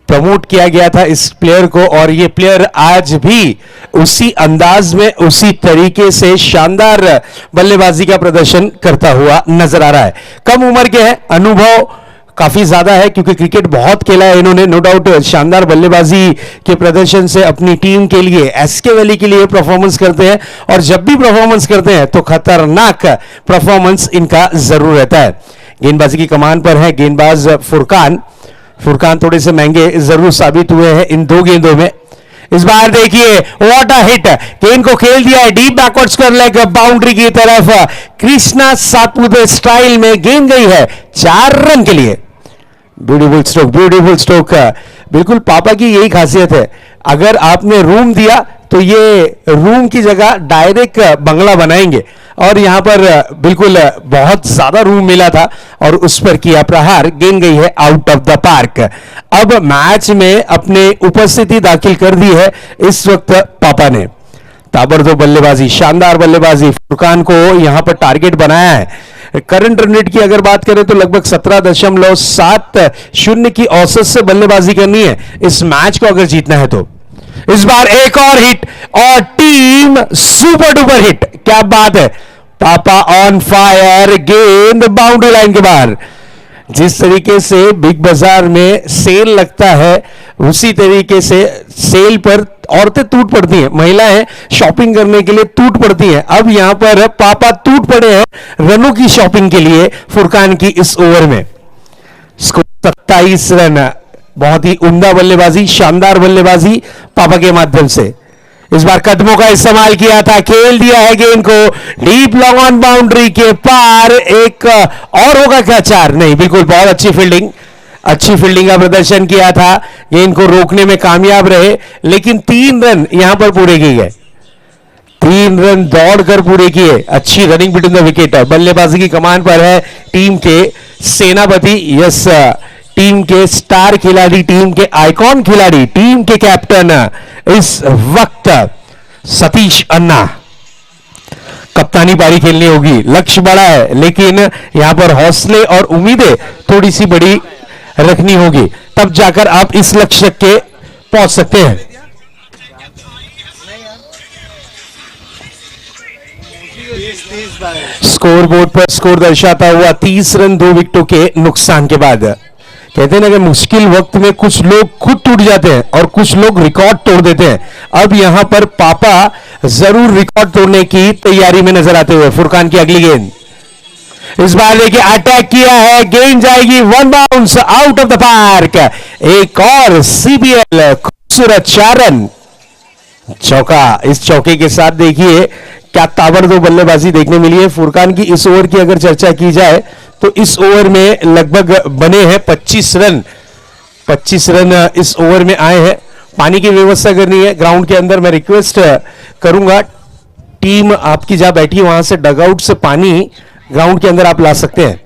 प्रमोट किया गया था इस प्लेयर को और ये प्लेयर आज भी उसी अंदाज में, उसी तरीके से शानदार बल्लेबाजी का प्रदर्शन करता हुआ नजर आ रहा है। कम उम्र के हैं, अनुभव काफी ज्यादा है क्योंकि क्रिकेट बहुत खेला है इन्होंने। नो डाउट शानदार बल्लेबाजी के प्रदर्शन से अपनी टीम के लिए, SK वैली के लिए परफॉर्मेंस करते हैं और जब भी परफॉर्मेंस करते हैं तो खतरनाक परफॉर्मेंस इनका जरूर रहता है। गेंदबाजी की कमान पर है गेंदबाज फुरकान। फुरकान थोड़े से महंगे जरूर साबित हुए हैं इन 2 गेंदों में। इस बार देखिए व्हाट अ हिट, गेंद को खेल दिया है deep backward square leg boundary की तरफ। कृष्णा सातपुते स्टाइल में गेंद गई है 4 रन के लिए। Beautiful stroke, beautiful stroke. बिल्कुल पापा की यही खासियत है, अगर आपने रूम दिया तो ये रूम की जगह डायरेक्ट बंगला बनाएंगे और यहां पर बिल्कुल बहुत ज्यादा रूम मिला था और उस पर किया प्रहार, गेंद गई है आउट ऑफ द पार्क। अब मैच में अपने उपस्थिति दाखिल कर दी है इस वक्त पापा ने। ताबड़तोड़ बल्लेबाजी, शानदार बल्लेबाजी, फुरकान को यहां पर टारगेट बनाया है। करंट रन रेट की अगर बात करें तो लगभग 17.70 की औसत से बल्लेबाजी करनी है इस मैच को अगर जीतना है तो। इस बार एक और हिट और टीम सुपर डुपर हिट। क्या बात है, पापा ऑन फायर, गेंद बाउंड्री लाइन के बाहर। जिस तरीके से बिग बाजार में सेल लगता है उसी तरीके से सेल पर औरतें टूट पड़ती हैं, महिलाएं शॉपिंग करने के लिए टूट पड़ती हैं। अब यहां पर पापा टूट पड़े हैं रनों की शॉपिंग के लिए फुरकान की इस ओवर में। Score 27 run. बहुत ही उम्दा बल्लेबाजी, शानदार बल्लेबाजी पापा के माध्यम से। इस बार कदमों का इस्तेमाल किया था, खेल दिया है गेंद को डीप लॉन्ग ऑन बाउंड्री के पार। एक और होगा क्या 4? नहीं, बिल्कुल बहुत अच्छी फील्डिंग। अच्छी फील्डिंग का प्रदर्शन किया था, गेंद को रोकने में कामयाब रहे, लेकिन 3 रन यहां पर पूरे किए गए। 3 रन दौड़कर पूरे किए। अच्छी रनिंग बिटवीन द विकेट। बल्लेबाजी की कमान पर है टीम के सेनापति, यस, टीम के स्टार खिलाड़ी, टीम के आइकॉन खिलाड़ी, टीम के कैप्टन इस वक्त सतीश अन्ना। कप्तानी पारी खेलनी होगी, लक्ष्य बड़ा है, लेकिन यहां पर हौसले और उम्मीदें थोड़ी सी बड़ी रखनी होगी, तब जाकर आप इस लक्ष्य के पहुंच सकते हैं। स्कोर बोर्ड पर स्कोर दर्शाता हुआ 30 रन 2 विकेटों के नुकसान के बाद। कहते हैं ना कि मुश्किल वक्त में कुछ लोग खुद टूट जाते हैं और कुछ लोग रिकॉर्ड तोड़ देते हैं। अब यहां पर पापा जरूर रिकॉर्ड तोड़ने की तैयारी में नजर आते हुए। फुरकान की अगली गेंद, इस बार देखिए अटैक किया है, गेंद जाएगी 1 bounce out of the park. एक और सीबीएल खूबसूरत 4 रन चौका। इस चौके के साथ देखिए क्या ताबड़तोड़ बल्लेबाजी देखने मिली है फुरकान की। इस ओवर की अगर चर्चा की जाए तो इस ओवर में लगभग बने हैं 25 रन। 25 रन इस ओवर में आए हैं। पानी की व्यवस्था करनी है ग्राउंड के अंदर। मैं रिक्वेस्ट करूंगा टीम आपकी जहां बैठी है वहां से डगआउट से पानी ग्राउंड के अंदर आप ला सकते हैं।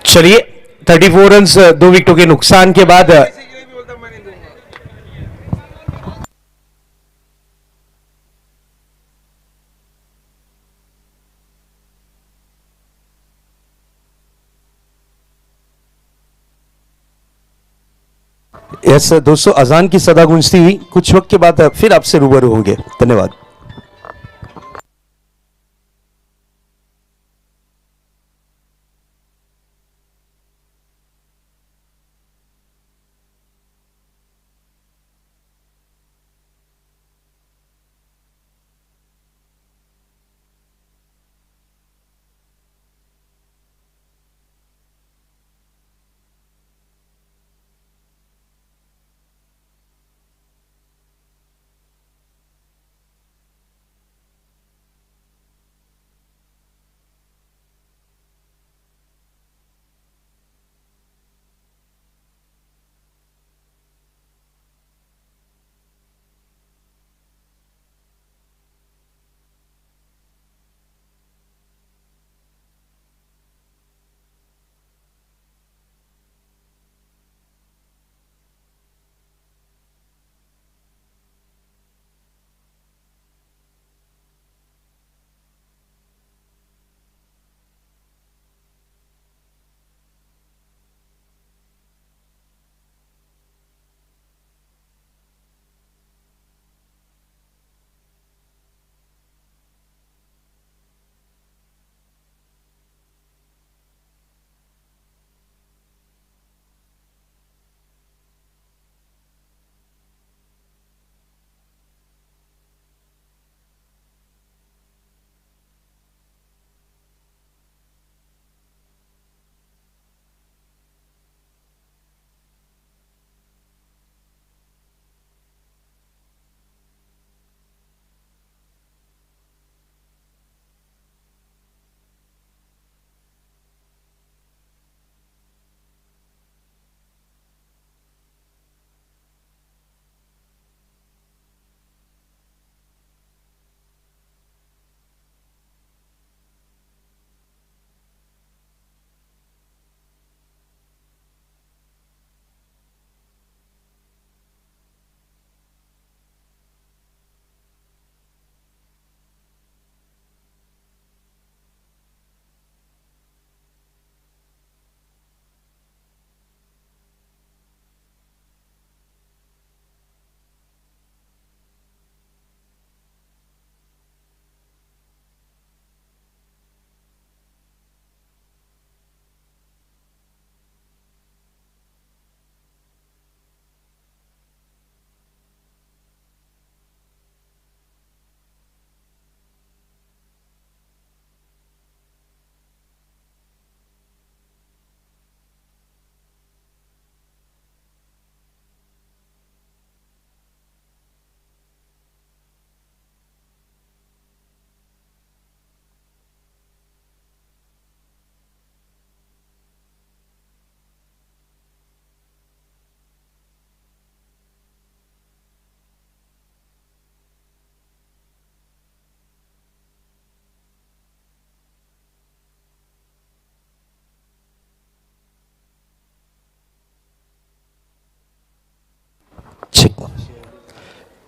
चलिए 34 रन 2 विकेटों के नुकसान के बाद यस दोस्तों, अजान की सदा गूंजती हुई कुछ वक्त के बाद फिर आपसे रूबरू होंगे। धन्यवाद।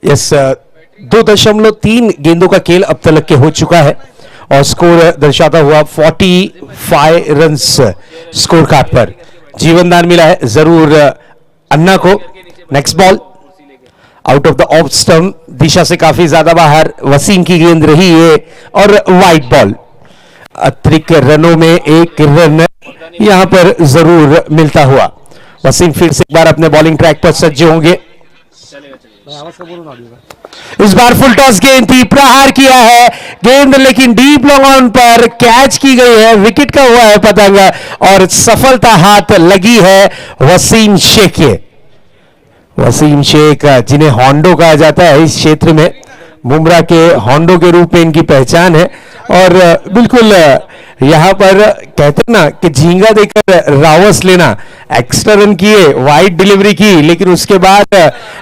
यस 2.3 गेंदों का खेल अब तक के हो चुका है और स्कोर दर्शाता हुआ 45 रन्स स्कोर कार्ड पर। जीवनदान मिला है जरूर अन्ना को। Next ball out of the off stump, दिशा से काफी ज्यादा बाहर, वसीम की गेंद रही है और वाइड बॉल। अतिरिक्त रनों में एक रन यहां पर जरूर मिलता हुआ। वसीम फिर से एक बार अपने बॉलिंग ट्रैक पर सज्ज होंगे। इस बार फुल टॉस गेंद थी, प्रहार किया है गेंद, लेकिन डीप लॉन्ग ऑन पर कैच की गई है, विकेट का हुआ है पतंग और सफलता हाथ लगी है वसीम शेख के। वसीम शेख जिन्हें होंडो कहा जाता है इस क्षेत्र में, बुमराह के होंडो के रूप में इनकी पहचान है और बिल्कुल यहां पर कहते हैं ना कि झींगा देकर रावस लेना। एक्स्ट्रा रन किए, वाइड डिलीवरी की, लेकिन उसके बाद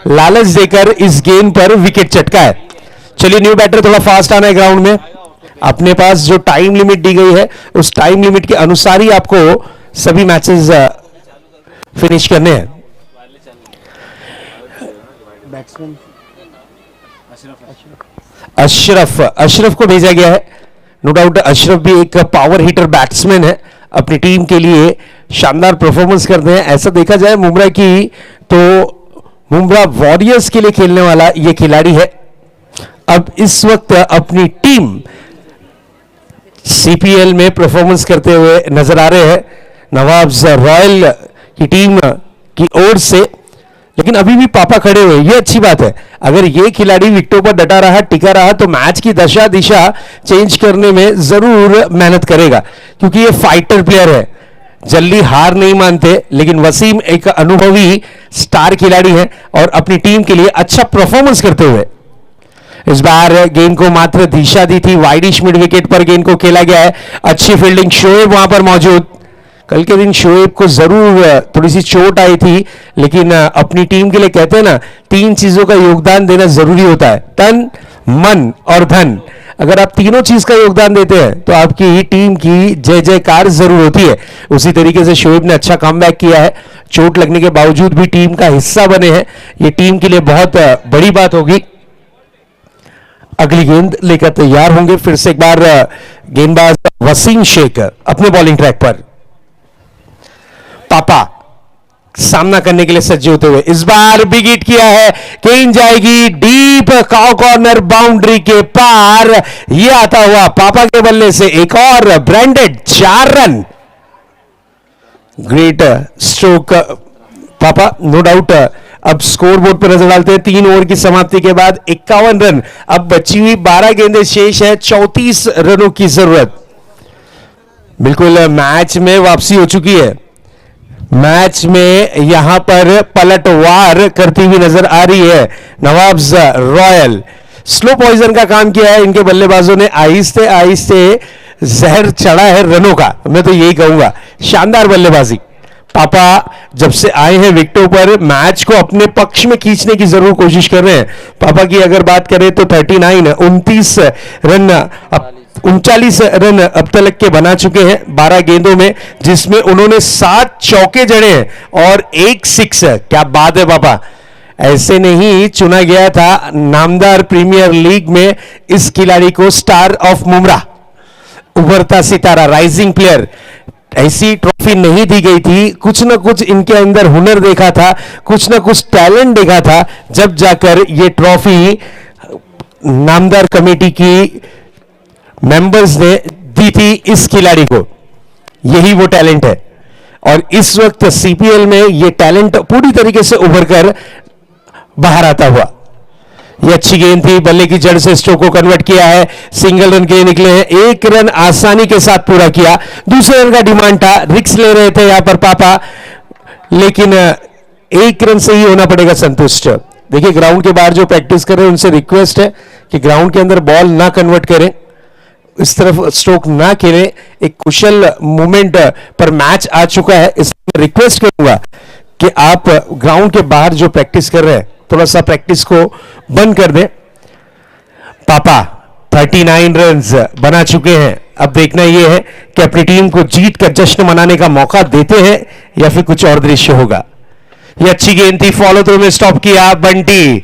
लालच देकर इस गेंद पर विकेट चटका है। चलिए न्यू बैटर थोड़ा फास्ट आना है ग्राउंड में। अपने पास जो टाइम लिमिट दी गई है उस टाइम लिमिट के अनुसार ही आपको सभी मैचेस फिनिश करने हैं। अशरफ को भेजा गया है। नो डाउट अशरफ भी एक पावर हिटर बैट्समैन है, अपनी टीम के लिए शानदार परफॉर्मेंस करते हैं। ऐसा देखा जाए बुमराह की तो बुमराह वॉरियर्स के लिए खेलने वाला यह खिलाड़ी है। अब इस वक्त अपनी टीम सीपीएल में परफॉर्मेंस करते हुए नजर आ रहे हैं नवाब्स रॉयल की टीम की ओर से, लेकिन अभी भी पापा खड़े हुए, ये अच्छी बात है। अगर ये खिलाड़ी विकेटों पर डटा रहा, टिका रहा तो मैच की दशा दिशा चेंज करने में जरूर मेहनत करेगा, क्योंकि ये फाइटर प्लेयर है, जल्दी हार नहीं मानते। लेकिन वसीम एक अनुभवी स्टार खिलाड़ी है और अपनी टीम के लिए अच्छा परफॉर्मेंस करते हुए इस बार गेंद को मात्र दिशा दी थी, वाइडिश मिड विकेट पर गेंद को खेला गया है। अच्छी फील्डिंग, शोएब वहां पर मौजूद। कल के दिन शोएब को जरूर थोड़ी सी चोट आई थी, लेकिन अपनी टीम के लिए कहते हैं ना 3 चीजों का योगदान देना जरूरी होता है, तन मन और धन। अगर आप तीनों चीज का योगदान देते हैं तो आपकी टीम की जय जयकार जरूर होती है। उसी तरीके से शोएब ने अच्छा कमबैक किया है, चोट लगने के बावजूद भी टीम का हिस्सा बने हैं। ये टीम के लिए बहुत बड़ी बात होगी। अगली गेंद लेकर तैयार होंगे फिर से एक बार गेंदबाज वसीम शेख अपने बॉलिंग ट्रैक पर। पापा सामना करने के लिए सज्ज होते हुए इस बार बिग हिट किया है, गेंद जाएगी डीप काउ कॉर्नर बाउंड्री के पार। यह आता हुआ पापा के बल्ले से एक और ब्रांडेड 4 रन। ग्रेट स्ट्रोक पापा, नो डाउट। अब स्कोर बोर्ड पर नजर डालते हैं। 3 ओवर की समाप्ति के बाद 51 रन, अब बची हुई 12 गेंदें शेष है, 34 रनों की जरूरत। बिल्कुल मैच में वापसी हो चुकी है। मैच में यहां पर पलटवार करती हुई नजर आ रही है नवाब्स रॉयल। स्लो पॉइजन का काम किया है इनके बल्लेबाजों ने, आहिस्ते आहिस्ते जहर चढ़ा है रनों का, मैं तो यही कहूंगा। शानदार बल्लेबाजी। पापा जब से आए हैं विकेटों पर मैच को अपने पक्ष में खींचने की जरूर कोशिश कर रहे हैं। पापा की अगर बात करें तो 39 रन 39 रन अब तक के बना चुके हैं 12 गेंदों में, जिसमें उन्होंने 7 चौके जड़े हैं और 1 सिक्स। क्या बात है पापा, ऐसे नहीं चुना गया था नामदार प्रीमियर लीग में इस खिलाड़ी को स्टार ऑफ मुमरा, उभरता सितारा, राइजिंग प्लेयर। ऐसी ट्रॉफी नहीं दी गई थी, कुछ ना कुछ इनके अंदर हुनर देखा था, कुछ ना कुछ टैलेंट देखा था, जब जाकर ये ट्रॉफी नामदार कमेटी की मेंबर्स ने दी थी इस खिलाड़ी को। यही वो टैलेंट है और इस वक्त सीपीएल में ये टैलेंट पूरी तरीके से उभर कर बाहर आता हुआ। ये अच्छी गेंद थी, बल्ले की जड़ से स्ट्रोक को कन्वर्ट किया है, सिंगल रन के निकले हैं, 1 रन आसानी के साथ पूरा किया। दूसरे रन का डिमांड था, रिक्स ले रहे थे यहां पर पापा, लेकिन 1 रन से ही होना पड़ेगा संतुष्ट। देखिए ग्राउंड के बाहर जो प्रैक्टिस कर रहे हैं उनसे रिक्वेस्ट है कि ग्राउंड के अंदर बॉल ना कन्वर्ट करें, इस तरफ स्ट्रोक ना खेलें। एक कुशल मूवमेंट पर मैच आ चुका है, इसमें रिक्वेस्ट करूंगा कि आप ग्राउंड के बाहर जो प्रैक्टिस कर रहे हैं थोड़ा सा प्रैक्टिस को बंद कर दें। पापा 39 रन्स बना चुके हैं। अब देखना यह है कि अपनी टीम को जीत का जश्न मनाने का मौका देते हैं या फिर कुछ और दृश्य होगा। यह अच्छी गेंद थी, फॉलो थ्रू में स्टॉप किया बंटी,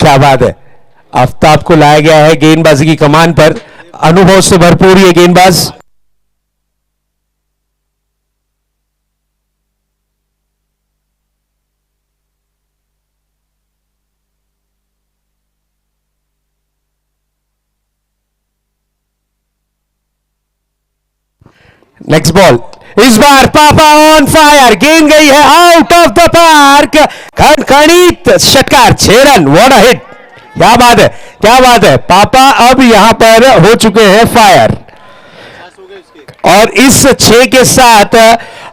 क्या बात है, आफ्ताब को लाया गया है गेंदबाजी की कमान पर, अनुभव से भरपूर ये गेंदबाज। नेक्स्ट बॉल, इस बार पापा ऑन फायर, गेंद गई है आउट ऑफ द पार्क, खड़खड़ीत षटकार, 6 रन, व्हाट अ हिट, क्या बात है, क्या बात है। पापा अब यहां पर हो चुके हैं फायर और इस 6 के साथ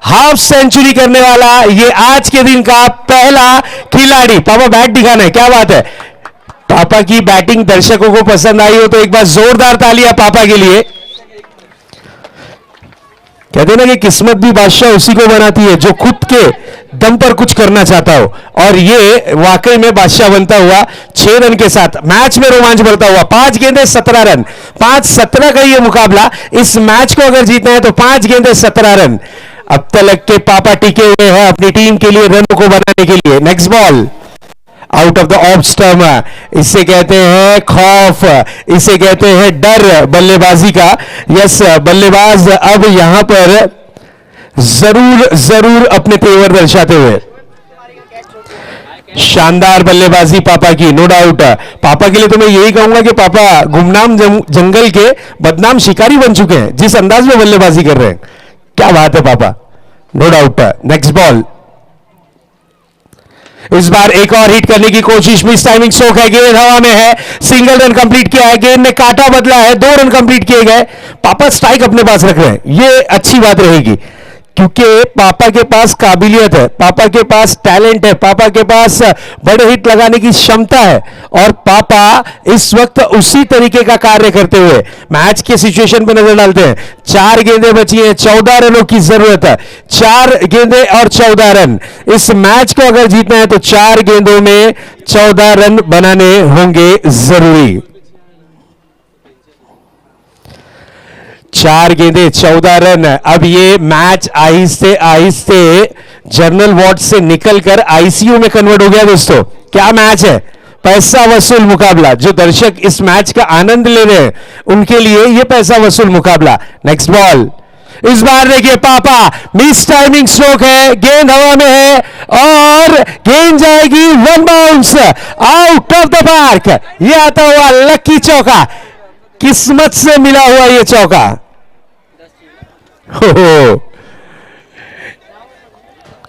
हाफ सेंचुरी करने वाला ये आज के दिन का पहला खिलाड़ी। पापा बैट दिखाना है, क्या बात है। पापा की बैटिंग दर्शकों को पसंद आई हो तो एक बार जोरदार तालियां पापा के लिए। कहते हैं ना कि किस्मत भी बादशाह उसी को बनाती है जो खुद के दम पर कुछ करना चाहता हो, और ये वाकई में बादशाह बनता हुआ 6 रन के साथ मैच में रोमांच बढ़ता हुआ। 5 गेंदे 17 रन, 5-17 का ये मुकाबला, इस मैच को अगर जीतना है तो 5 गेंदे 17 रन। अब तक के पापा टिके हुए हैं अपनी टीम के लिए रनों को बनाने के लिए। Next ball out of the off stump, इसे कहते हैं खौफ, इसे कहते हैं डर बल्लेबाजी का। यस, बल्लेबाज अब यहां पर जरूर अपने तेवर दर्शाते हुए। शानदार बल्लेबाजी पापा की, नो डाउट। पापा के लिए तो मैं यही कहूंगा कि पापा गुमनाम जंगल के बदनाम शिकारी बन चुके हैं जिस अंदाज में बल्लेबाजी कर रहे हैं। क्या बात है पापा, नो डाउट। नेक्स्ट बॉल, इस बार एक और हिट करने की कोशिश, मिस टाइमिंग स्ट्रोक है, गेंद हवा में है, सिंगल रन कंप्लीट किया है, गेंद ने काटा बदला है, 2 रन कंप्लीट किए गए। पापा स्ट्राइक अपने पास रख रहे हैं, ये अच्छी बात रहेगी क्योंकि पापा के पास काबिलियत है, पापा के पास टैलेंट है, पापा के पास बड़े हिट लगाने की क्षमता है, और पापा इस वक्त उसी तरीके का कार्य करते हुए मैच के सिचुएशन पर नजर डालते हैं। 4 गेंदें बची हैं, 14 रनों की जरूरत है, 4 गेंदें और 14 रन। इस मैच को अगर जीतना है तो 4 गेंदों में 14 रन बनाने होंगे जरूरी। 4 गेंदे 14 रन। अब ये मैच आहिस्ते आहिस्ते जनरल वार्ड से निकलकर आईसीयू में कन्वर्ट हो गया दोस्तों। क्या मैच है, पैसा वसूल मुकाबला। जो दर्शक इस मैच का आनंद ले रहे हैं उनके लिए ये पैसा वसूल मुकाबला। नेक्स्ट बॉल, इस बार देखिए पापा, मिस टाइमिंग स्ट्रोक है, गेंद हवा में है और गेंद जाएगी 1 bounce out of the park. ये आता हुआ लकी चौका, किस्मत से मिला हुआ ये चौका। हो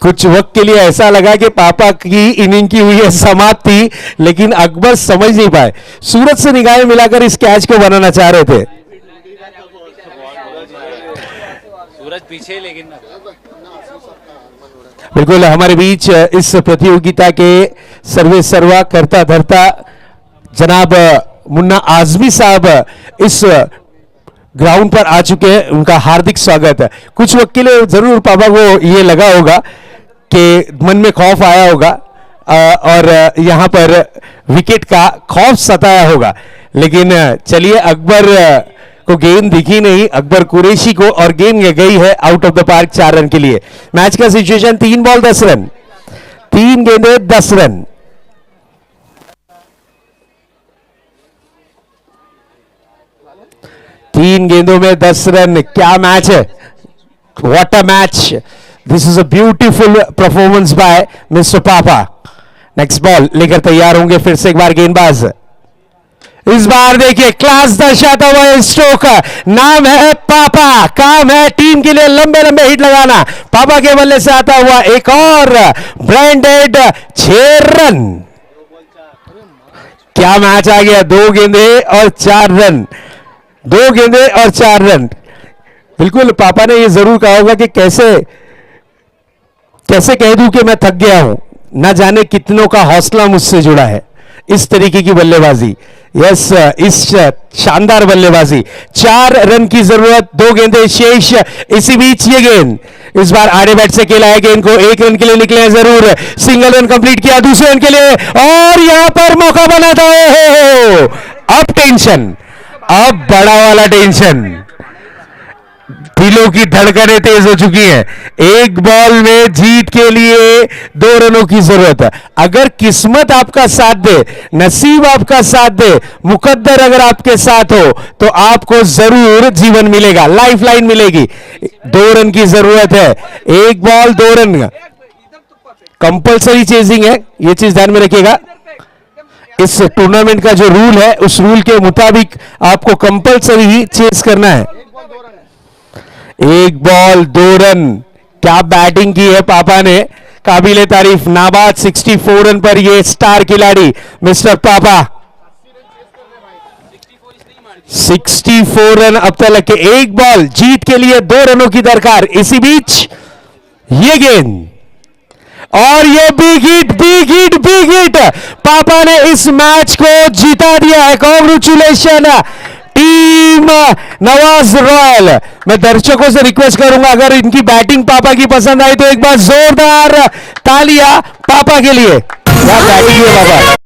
कुछ वक्त के लिए ऐसा लगा कि पापा की इनिंग की हुई है समाप्ति, लेकिन अकबर समझ नहीं पाए, सूरज से निगाहें मिलाकर इस कैच को बनाना चाह रहे थे। सूरज पीछे, लेकिन बिल्कुल हमारे बीच इस प्रतियोगिता के सर्वे सर्वा करता धरता जनाब मुन्ना आजमी साहब इस ग्राउंड पर आ चुके हैं, उनका हार्दिक स्वागत है। कुछ वक्त के लिए जरूर पापा को ये लगा होगा कि मन में खौफ आया होगा और यहां पर विकेट का खौफ सताया होगा, लेकिन चलिए अकबर को गेंद दिखी नहीं, अकबर कुरैशी को, और गेंद गई है out of the park 4 run के लिए। मैच का सिचुएशन 3 बॉल 10 रन, 3 गेंदे 10 रन। तीन गेंदों में 10 रन। क्या मैच है, what a match, this is a beautiful performance by mister पापा। नेक्स्ट बॉल लेकर तैयार होंगे फिर से एक बार गेंदबाज। इस बार देखिए क्लास दर्शाता हुआ स्ट्रोक, नाम है पापा, काम है टीम के लिए लंबे लंबे हिट लगाना। पापा के बल्ले से आता हुआ एक और ब्रांडेड 6 रन। क्या मैच आ गया, 2 गेंदे और 4 रन, 2 गेंदे और 4 रन। बिल्कुल पापा ने ये जरूर कहा होगा कि कैसे कह दूं कि मैं थक गया हूं, ना जाने कितनों का हौसला मुझसे जुड़ा है। इस तरीके की बल्लेबाजी, यस, इस शानदार बल्लेबाजी। 4 रन की जरूरत, 2 गेंदे शेष। इसी बीच ये गेंद इस बार आड़े बैट से खेला है, गेंद को 1 रन के लिए निकले हैं जरूर, सिंगल रन कंप्लीट किया, दूसरे रन के लिए, और यहां पर मौका बना था। अब टेंशन, अब बड़ा वाला टेंशन। दिलों की धड़कनें तेज हो चुकी हैं। एक बॉल में जीत के लिए 2 रनों की जरूरत है। अगर किस्मत आपका साथ दे, नसीब आपका साथ दे, मुकद्दर अगर आपके साथ हो तो आपको जरूर जीवन मिलेगा, लाइफ लाइन मिलेगी। 2 रन की जरूरत है। एक बॉल 2 रन, कंपल्सरी चेजिंग है, यह चीज ध्यान में रखिएगा। इस टूर्नामेंट का जो रूल है उस रूल के मुताबिक आपको कंपल्सरी ही चेस करना है। एक बॉल 2 रन, क्या बैटिंग की है पापा ने, काबिले तारीफ। नाबाद 64 रन पर ये स्टार खिलाड़ी मिस्टर पापा 64 रन अब तक लगे। एक बॉल, जीत के लिए 2 रनों की दरकार। इसी बीच ये गेंद और ये big hit, big hit, big hit. पापा ने इस मैच को जीता दिया है। Congratulation team Nawaz royal. मैं दर्शकों से रिक्वेस्ट करूंगा अगर इनकी बैटिंग पापा की पसंद आई तो एक बार जोरदार तालियां पापा के लिए। क्या बैटिंग है पापा।